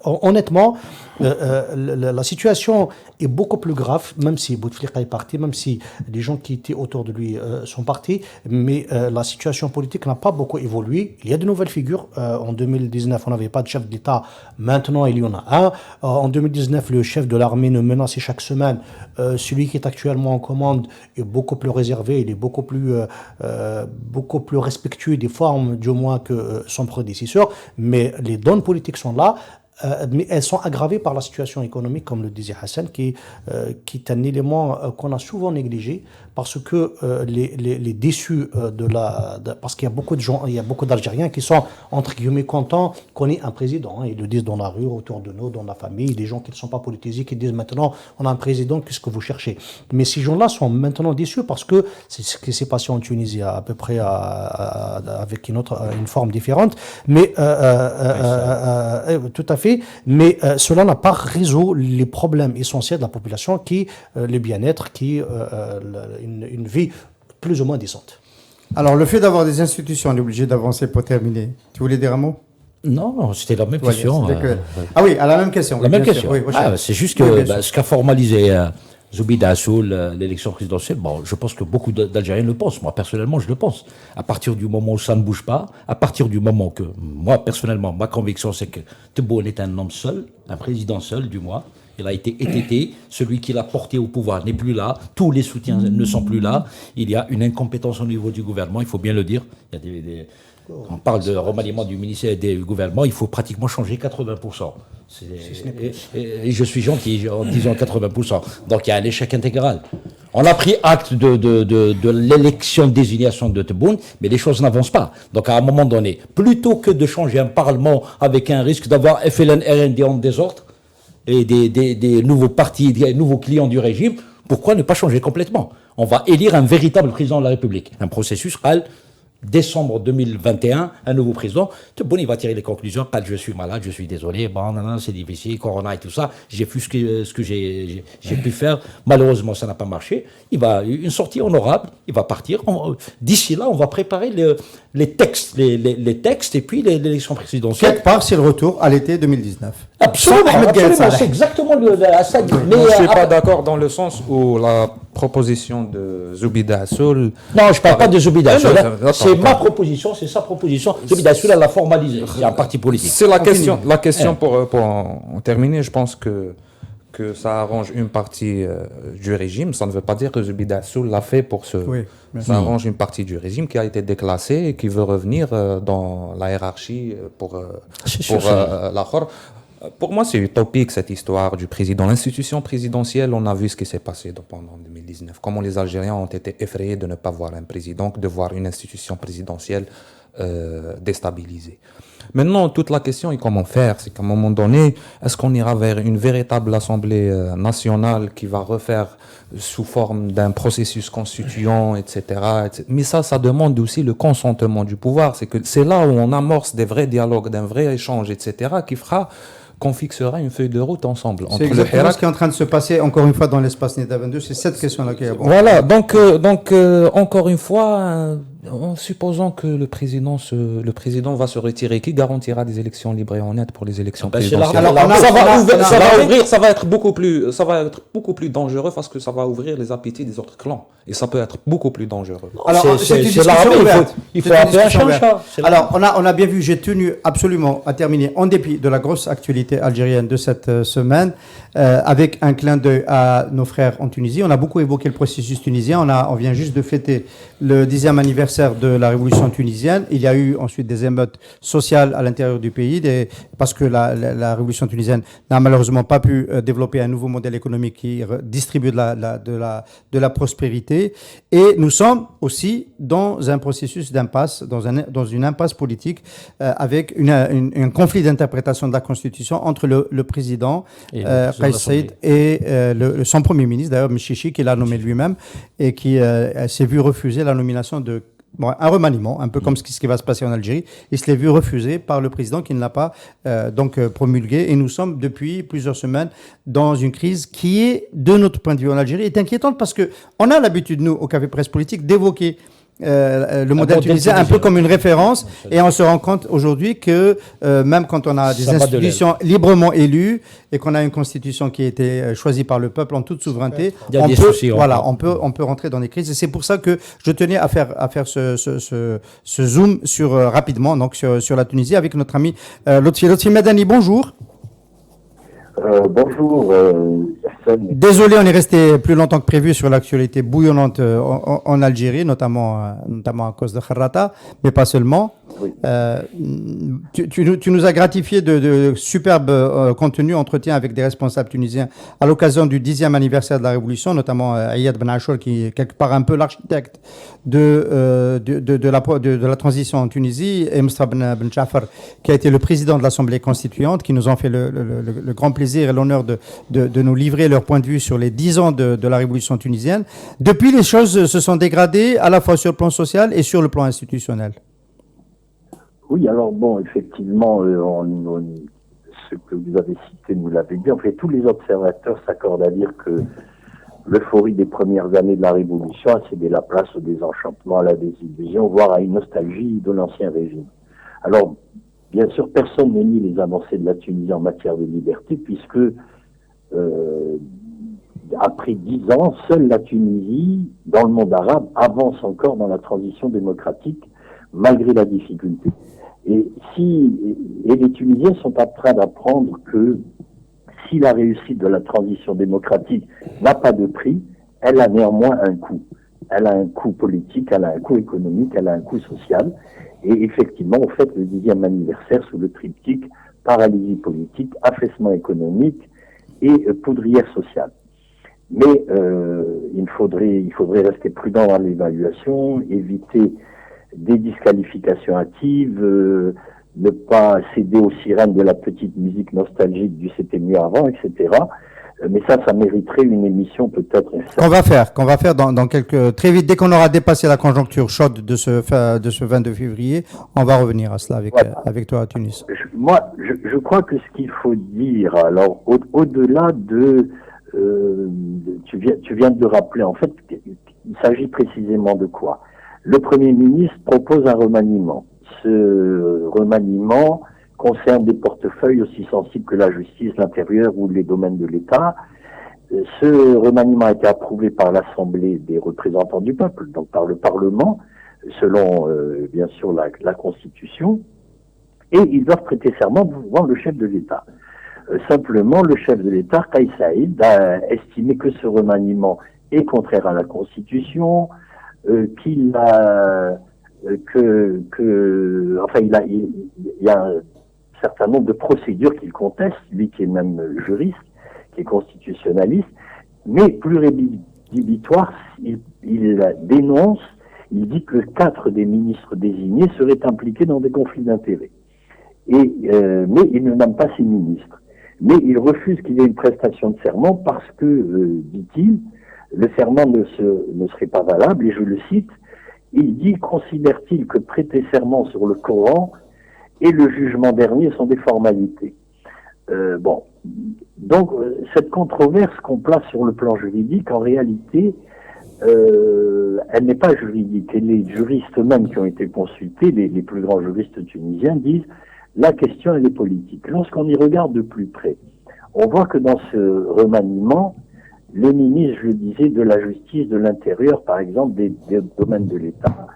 honnêtement, la situation est beaucoup plus grave, même si Bouteflika est parti, même si les gens qui étaient autour de lui sont partis, mais la situation politique n'a pas beaucoup évolué. Il y a de nouvelles figures. En 2019, on n'avait pas de chef d'État. Maintenant, il y en a un. En 2019, le chef de l'armée nous menaçait chaque semaine. Celui qui est actuellement en commande est beaucoup plus réservé, il est beaucoup plus respectueux des formes, du moins, que son prédécesseur. Mais les donnes politiques sont là. Mais elles sont aggravées par la situation économique, comme le disait Hassan, qui est un élément qu'on a souvent négligé, parce que les déçus parce qu'il y a beaucoup de gens, il y a beaucoup d'Algériens qui sont entre guillemets contents qu'on ait un président. Ils le disent dans la rue, autour de nous, dans la famille, des gens qui ne sont pas politisés, qui disent maintenant on a un président, qu'est-ce que vous cherchez? Mais ces gens-là sont maintenant déçus parce que c'est ce qui s'est passé en Tunisie à peu près avec une forme différente, mais tout à fait. Mais cela n'a pas résolu les problèmes essentiels de la population, qui le bien-être, qui une vie plus ou moins décente. Alors, le fait d'avoir des institutions, on est obligé d'avancer pour terminer. Tu voulais dire un mot? Non, c'était la même question. Ah oui, à la même question. La même question. Oui, c'est juste que ce qu'a formalisé Zobeida Assoul, l'élection présidentielle, je pense que beaucoup d'Algériens le pensent. Moi, personnellement, je le pense. À partir du moment où ça ne bouge pas, à partir du moment que, moi, personnellement, ma conviction, c'est que Tebboune est un homme seul, un président seul, du moins. Il a été étêté. Celui qui l'a porté au pouvoir n'est plus là. Tous les soutiens ne sont plus là. Il y a une incompétence au niveau du gouvernement, il faut bien le dire. Il y a on parle de remaniement du ministère et du gouvernement, il faut pratiquement changer 80%. Et je suis gentil en disant 80%. Donc il y a un échec intégral. On a pris acte de l'élection de désignation de Tebboune, mais les choses n'avancent pas. Donc à un moment donné, plutôt que de changer un parlement avec un risque d'avoir FLN, RND en désordre, et des nouveaux partis, des nouveaux clients du régime, pourquoi ne pas changer complètement? On va élire un véritable président de la République. Un processus décembre 2021, un nouveau président. Tebboune, il va tirer les conclusions. Je suis malade, je suis désolé, c'est difficile, Corona et tout ça. J'ai fait ce que j'ai pu faire. Malheureusement, ça n'a pas marché. Il va une sortie honorable, il va partir. D'ici là, on va préparer les textes et puis l'élection présidentielle. Quelque part, c'est le retour à l'été 2019. Absolument, c'est exactement Assad. Mais je ne suis pas d'accord dans le sens où la proposition de Zobeida Assoul... Non, je ne parle pas de Zobeida Assoul. C'est ma proposition, c'est sa proposition. Zobeida Assoul, elle l'a formalisé. C'est un parti politique. C'est la question pour en terminer. Je pense que ça arrange une partie du régime. Ça ne veut pas dire que Zobeida Assoul l'a fait pour ce... Oui, ça arrange une partie du régime qui a été déclassée et qui veut revenir dans la hiérarchie pour la Khor. Pour moi, c'est utopique cette histoire du président. L'institution présidentielle, on a vu ce qui s'est passé pendant 2019. Comment les Algériens ont été effrayés de ne pas voir un président, de voir une institution présidentielle déstabilisée. Maintenant, toute la question est comment faire. C'est qu'à un moment donné, est-ce qu'on ira vers une véritable assemblée nationale qui va refaire sous forme d'un processus constituant, etc. Mais ça demande aussi le consentement du pouvoir. C'est là où on amorce des vrais dialogues, d'un vrai échange, etc. qui fera qu'on fixera une feuille de route ensemble. C'est exactement ce qui est en train de se passer, encore une fois, dans l'espace Nida 22. C'est cette question-là qui est... Voilà, donc encore une fois, en supposant que le président va se retirer, qui garantira des élections libres et honnêtes pour les élections présidentielles? Ça va être beaucoup plus dangereux parce que ça va ouvrir les appétits des autres clans. Et ça peut être beaucoup plus dangereux. Alors, c'est l'armée, il faut appeler un chat. Alors, on a bien vu, j'ai tenu absolument à terminer, en dépit de la grosse actualité algérienne de cette semaine, avec un clin d'œil à nos frères en Tunisie. On a beaucoup évoqué le processus tunisien. On vient juste de fêter le 10e anniversaire anniversaire de la révolution tunisienne. Il y a eu ensuite des émeutes sociales à l'intérieur du pays, parce que la révolution tunisienne n'a malheureusement pas pu développer un nouveau modèle économique qui distribue de la prospérité. Et nous sommes aussi dans un processus d'impasse, dans une impasse politique, avec un conflit d'interprétation de la Constitution entre le président Kais Saied et son premier ministre, d'ailleurs Mchichi, qui l'a nommé lui-même, et qui s'est vu refuser la nomination de un remaniement, un peu comme ce qui va se passer en Algérie. Il se l'est vu refuser par le président qui ne l'a pas promulgué. Et nous sommes depuis plusieurs semaines dans une crise qui est, de notre point de vue en Algérie, est inquiétante parce qu'on a l'habitude, nous, au Café Presse Politique, d'évoquer le modèle tunisien un peu comme une référence, et on se rend compte aujourd'hui que même quand on a des institutions librement élues et qu'on a une constitution qui a été choisie par le peuple en toute souveraineté, on peut rentrer dans des crises. Et c'est pour ça que je tenais à faire ce zoom rapidement donc sur la Tunisie avec notre ami Lotfi Madani. Bonjour. Bonjour. Désolé, on est resté plus longtemps que prévu sur l'actualité bouillonnante en Algérie, notamment à cause de Kharrata, mais pas seulement. Oui. Tu nous as gratifié de superbes contenus, entretiens avec des responsables tunisiens à l'occasion du 10e anniversaire de la Révolution, notamment Ayad Ben Achour, qui est quelque part un peu l'architecte de la transition en Tunisie, et Mustafa Ben Jafar, qui a été le président de l'Assemblée constituante, qui nous ont fait le grand plaisir et l'honneur de nous livrer leur point de vue sur les 10 ans de la Révolution tunisienne. Depuis, les choses se sont dégradées à la fois sur le plan social et sur le plan institutionnel. Oui, alors bon, effectivement, ce que vous avez cité, nous l'avez dit. En fait, tous les observateurs s'accordent à dire que l'euphorie des premières années de la Révolution a cédé la place au désenchantement, à la désillusion, voire à une nostalgie de l'ancien régime. Alors, bien sûr, personne ne nie les avancées de la Tunisie en matière de liberté, puisque après 10 ans, seule la Tunisie, dans le monde arabe, avance encore dans la transition démocratique, malgré la difficulté. Et les Tunisiens sont en train d'apprendre que si la réussite de la transition démocratique n'a pas de prix, elle a néanmoins un coût. Elle a un coût politique, elle a un coût économique, elle a un coût social. Et effectivement, on fête le 10e anniversaire sous le triptyque paralysie politique, affaissement économique et poudrière sociale. Mais il faudrait rester prudent dans l'évaluation, éviter des disqualifications hâtives, ne pas céder aux sirènes de la petite musique nostalgique du c'était mieux avant, etc. Mais ça mériterait une émission peut-être. Qu'on va faire dans très vite, dès qu'on aura dépassé la conjoncture chaude de ce 22 février, on va revenir à cela avec toi à Tunis. Je crois que ce qu'il faut dire, alors au-delà tu viens de le rappeler, en fait, il s'agit précisément de quoi? Le Premier ministre propose un remaniement. Ce remaniement concerne des portefeuilles aussi sensibles que la justice, l'intérieur ou les domaines de l'État. Ce remaniement a été approuvé par l'Assemblée des représentants du peuple, donc par le Parlement, selon bien sûr la Constitution, et ils doivent prêter serment devant le chef de l'État. Simplement, le chef de l'État, Kais Saied, a estimé que ce remaniement est contraire à la Constitution, il y a un certain nombre de procédures qu'il conteste, lui qui est même juriste, qui est constitutionnaliste, mais plus rédhibitoire, il dénonce, il dit que 4 des ministres désignés seraient impliqués dans des conflits d'intérêts. Mais il ne nomme pas ces ministres. Mais il refuse qu'il y ait une prestation de serment parce que, dit-il, le serment ne serait pas valable, et je le cite, il dit, considère-t-il que prêter serment sur le Coran et le jugement dernier sont des formalités. Donc cette controverse qu'on place sur le plan juridique, en réalité, elle n'est pas juridique. Et les juristes eux-mêmes qui ont été consultés, les plus grands juristes tunisiens, disent la question elle est politique. Lorsqu'on y regarde de plus près, on voit que dans ce remaniement, les ministres, je le disais, de la justice, de l'intérieur, par exemple, des domaines de l'État,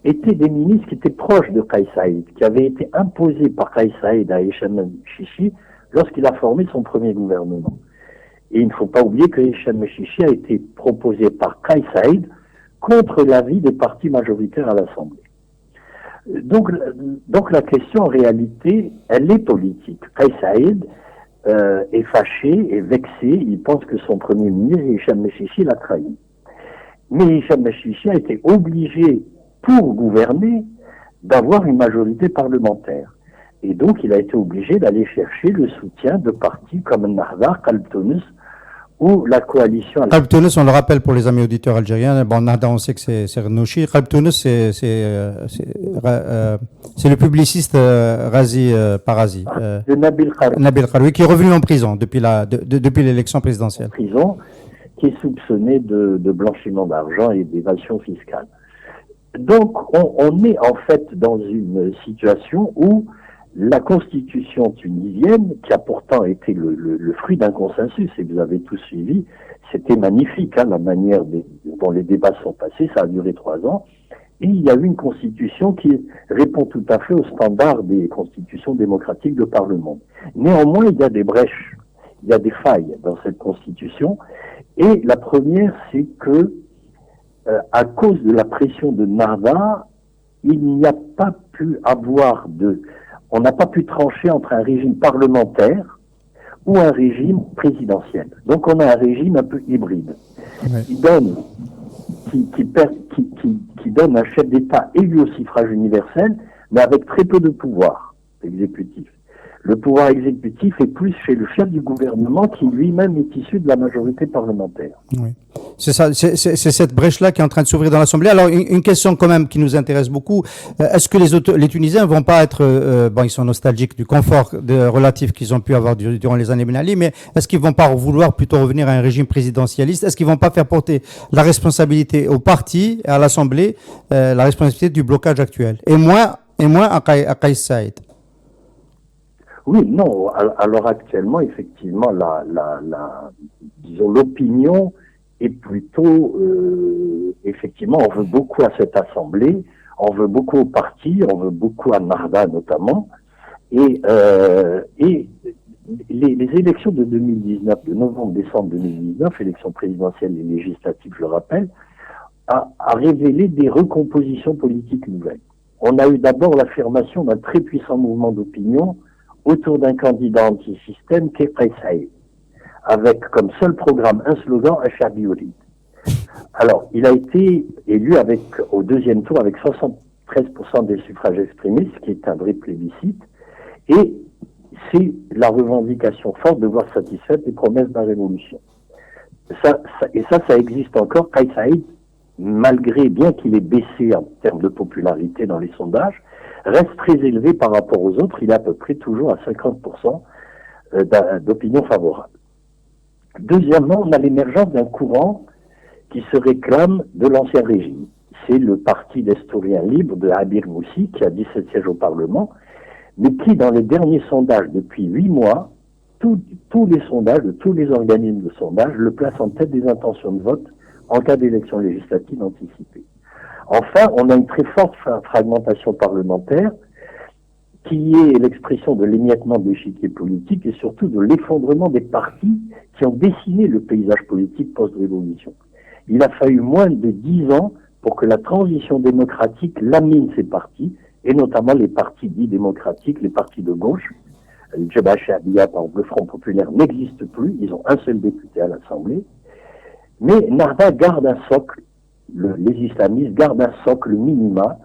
étaient des ministres qui étaient proches de Kais Saied, qui avaient été imposés par Kais Saied à Hicham Chichi lorsqu'il a formé son premier gouvernement. Et il ne faut pas oublier que Hicham Chichi a été proposé par Kais Saied contre l'avis des partis majoritaires à l'Assemblée. Donc la question en réalité, elle est politique. Kais Saïd est fâché, est vexé, il pense que son premier ministre, Hicham Mechichi, l'a trahi. Mais Hicham Mechichi a été obligé, pour gouverner, d'avoir une majorité parlementaire. Et donc, il a été obligé d'aller chercher le soutien de partis comme Nahda, Qalb Tounes, ou la coalition... Qalb Tounes, on le rappelle pour les amis auditeurs algériens, bon, Nahda, on sait que c'est Renouchi. Qalb Tounes, c'est le publiciste Razi Parazi. De Nabil Karoui. Nabil Karoui, qui est revenu en prison depuis l'élection présidentielle. Prison, qui est soupçonné de blanchiment d'argent et d'évasion fiscale. Donc, on est en fait dans une situation où la constitution tunisienne, qui a pourtant été le fruit d'un consensus, et vous avez tous suivi, c'était magnifique, hein, la manière dont les débats sont passés, ça a duré 3 ans, et il y a eu une constitution qui répond tout à fait aux standards des constitutions démocratiques de par le monde. Néanmoins, il y a des brèches, il y a des failles dans cette constitution, et la première, c'est que à cause de la pression de Nahda, il n'y a pas pu avoir on n'a pas pu trancher entre un régime parlementaire ou un régime présidentiel. Donc on a un régime un peu hybride, qui donne un chef d'État élu au suffrage universel, mais avec très peu de pouvoir exécutif. Le pouvoir exécutif est plus chez le chef du gouvernement qui lui-même est issu de la majorité parlementaire. Oui. C'est ça, c'est cette brèche-là qui est en train de s'ouvrir dans l'Assemblée. Alors, une question quand même qui nous intéresse beaucoup. Est-ce que les Tunisiens vont pas être, ils sont nostalgiques du confort relatif qu'ils ont pu avoir durant les années Ben Ali, mais est-ce qu'ils vont pas vouloir plutôt revenir à un régime présidentialiste? Est-ce qu'ils vont pas faire porter la responsabilité au parti et à l'Assemblée, la responsabilité du blocage actuel? Et moins à Kais Saïd? Oui, non. Alors actuellement, effectivement, disons, l'opinion est plutôt, effectivement, on veut beaucoup à cette assemblée, on veut beaucoup au parti, on veut beaucoup à Nahda notamment, et les élections de 2019, de novembre-décembre 2019, élections présidentielles et législatives, je le rappelle, a révélé des recompositions politiques nouvelles. On a eu d'abord l'affirmation d'un très puissant mouvement d'opinion autour d'un candidat anti-système qui est Kais Saïd, avec comme seul programme un slogan, Achabi Yurid. Alors, il a été élu au deuxième tour avec 73% des suffrages exprimés, ce qui est un vrai plébiscite, et c'est la revendication forte de voir satisfaites les promesses de la révolution. Ça existe encore. Kais Saïd, bien qu'il ait baissé en termes de popularité dans les sondages, reste très élevé par rapport aux autres. Il est à peu près toujours à 50% d'opinion favorable. Deuxièmement, on a l'émergence d'un courant qui se réclame de l'ancien régime. C'est le parti d'Historiens libres de Abir Moussi, qui a 17 sièges au Parlement, mais qui, dans les derniers sondages depuis 8 mois, tous les sondages de tous les organismes de sondage le placent en tête des intentions de vote en cas d'élection législative anticipée. Enfin, on a une très forte fragmentation parlementaire qui est l'expression de l'émiettement de l'échiquier politique et surtout de l'effondrement des partis qui ont dessiné le paysage politique post-révolution. Il a fallu moins de 10 ans pour que la transition démocratique lamine ces partis, et notamment les partis dits démocratiques, les partis de gauche. Le Jabhat Sha'biya, par exemple, le Front Populaire n'existe plus, ils ont un seul député à l'Assemblée. Mais Nahda garde un socle, les islamistes gardent un socle minima,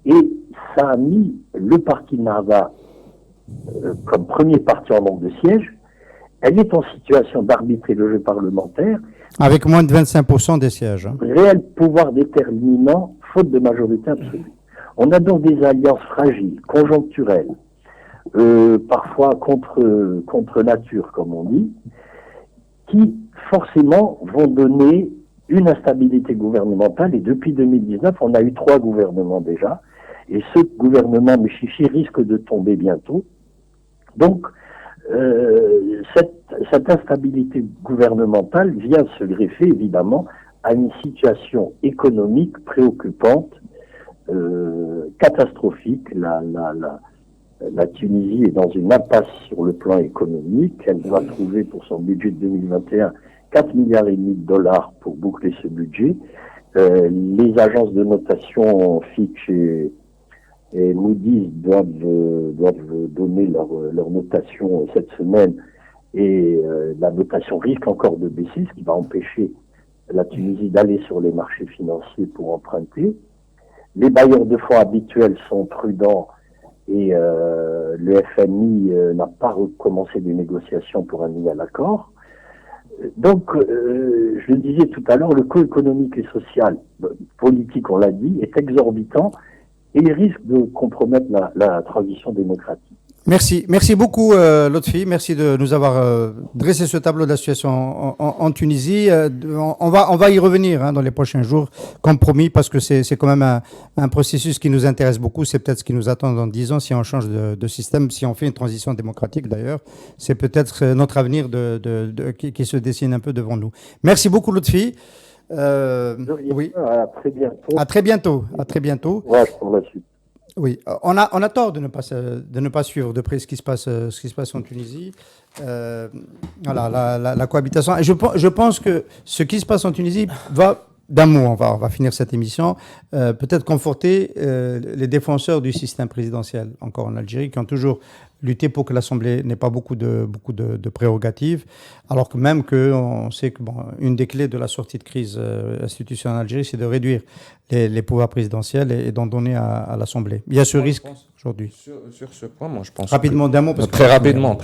et ça a mis le parti Nahda comme premier parti en nombre de sièges. Elle est en situation d'arbitrer le jeu parlementaire. Avec moins de 25% des sièges. Réel pouvoir déterminant, faute de majorité absolue. On a donc des alliances fragiles, conjoncturelles, parfois contre nature, comme on dit, qui forcément vont donner une instabilité gouvernementale. Et depuis 2019, on a eu 3 gouvernements déjà. Et ce gouvernement Mechichi risque de tomber bientôt. Donc, cette instabilité gouvernementale vient se greffer, évidemment, à une situation économique préoccupante, catastrophique. La Tunisie est dans une impasse sur le plan économique. Elle doit trouver pour son budget de 2021 4,5 milliards de dollars pour boucler ce budget. Les agences de notation Fitch et Moody's doivent donner leur notation cette semaine, et la notation risque encore de baisser, ce qui va empêcher la Tunisie d'aller sur les marchés financiers pour emprunter. Les bailleurs de fonds habituels sont prudents et le FMI n'a pas recommencé des négociations pour un nouvel accord. Donc, je le disais tout à l'heure, le coût économique et social, politique, on l'a dit, est exorbitant et il risque de compromettre la transition démocratique. Merci beaucoup Lotfi, merci de nous avoir dressé ce tableau de la situation en Tunisie. On va y revenir dans les prochains jours, comme promis, parce que c'est quand même un processus qui nous intéresse beaucoup. C'est peut-être ce qui nous attend dans 10 ans si on change de système, si on fait une transition démocratique d'ailleurs. C'est peut-être notre avenir qui se dessine un peu devant nous. Merci beaucoup Lotfi. Oui. À très bientôt. À très bientôt. À très bientôt. Ouais, pour la suite. Oui, on a tort de ne pas suivre de près ce qui se passe en Tunisie. Voilà, la cohabitation. Et je pense que ce qui se passe en Tunisie va, d'un mot, on va finir cette émission, peut-être conforter les défenseurs du système présidentiel, encore en Algérie, qui ont toujours lutté pour que l'Assemblée n'ait pas beaucoup de prérogatives, alors que même on sait que une des clés de la sortie de crise institutionnelle en Algérie, c'est de réduire les pouvoirs présidentiels et d'en donner à l'Assemblée. Il y a ce risque aujourd'hui. Sur ce point, moi je pense rapidement d'un mot, très rapidement,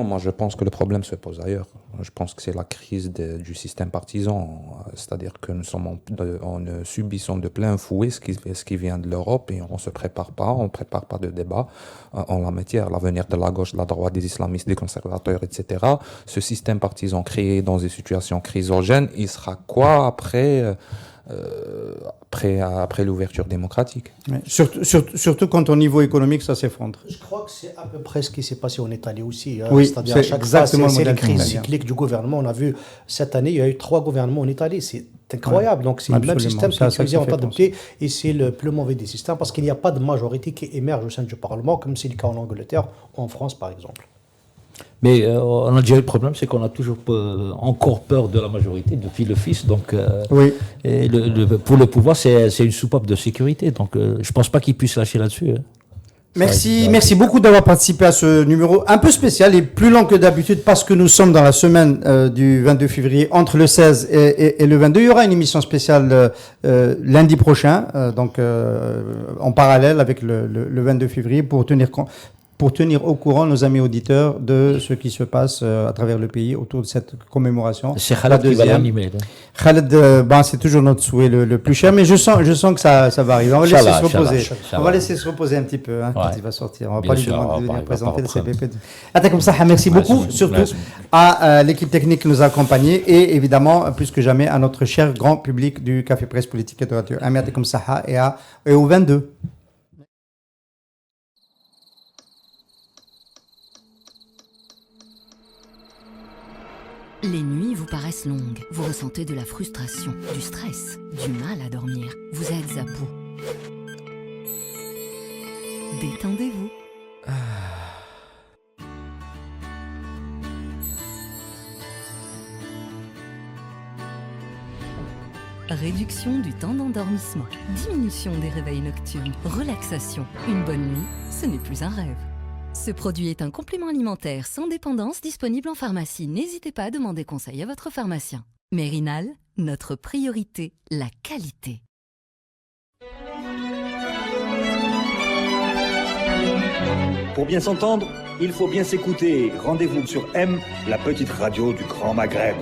moi je pense que le problème se pose ailleurs. Je pense que c'est la crise du système partisan, c'est-à-dire que nous sommes subissons de plein fouet ce qui vient de l'Europe et on ne prépare pas de débat en la matière, l'avenir de la gauche, de la droite, des islamistes, des conservateurs, etc. Ce système partisan créé dans des situations chrysogènes, il sera quoi après l'ouverture démocratique. Oui. Surtout quand au niveau économique, ça s'effondre. Je crois que c'est à peu près ce qui s'est passé en Italie aussi. Oui, c'est-à-dire à chaque fois, c'est la crise cyclique du gouvernement. On a vu cette année, il y a eu 3 gouvernements en Italie. C'est incroyable. Ouais, donc c'est le même système qui est utilisé en temps d'adopter et c'est le plus mauvais des systèmes parce qu'il n'y a pas de majorité qui émerge au sein du Parlement, comme c'est le cas en Angleterre ou en France, par exemple. Mais en Algérie, le problème, c'est qu'on a toujours encore peur de la majorité depuis le fils. Donc, oui. Et pour le pouvoir, c'est une soupape de sécurité. Donc, je ne pense pas qu'ils puissent lâcher là-dessus. Hein. Merci beaucoup d'avoir participé à ce numéro un peu spécial et plus long que d'habitude parce que nous sommes dans la semaine du 22 février, entre le 16 et le 22. Il y aura une émission spéciale lundi prochain, donc en parallèle avec le 22 février pour tenir au courant nos amis auditeurs de ce qui se passe à travers le pays autour de cette commémoration. C'est Khaled qui va l'animer. Khaled, c'est toujours notre souhait le plus cher, mais je sens que ça va arriver. On va laisser se reposer. On va laisser se reposer un petit peu quand il va sortir. On va pas lui demander de venir présenter le CPP. Comme ça, merci beaucoup, surtout à l'équipe technique qui nous a accompagnés et évidemment, plus que jamais, à notre cher grand public du Café Presse Politique et de Radio. Comme ça et au 22. Les nuits vous paraissent longues, vous ressentez de la frustration, du stress, du mal à dormir, vous êtes à bout. Détendez-vous. Réduction du temps d'endormissement, diminution des réveils nocturnes, relaxation. Une bonne nuit, ce n'est plus un rêve. Ce produit est un complément alimentaire sans dépendance disponible en pharmacie. N'hésitez pas à demander conseil à votre pharmacien. Mérinal, notre priorité, la qualité. Pour bien s'entendre, il faut bien s'écouter. Rendez-vous sur M, la petite radio du Grand Maghreb.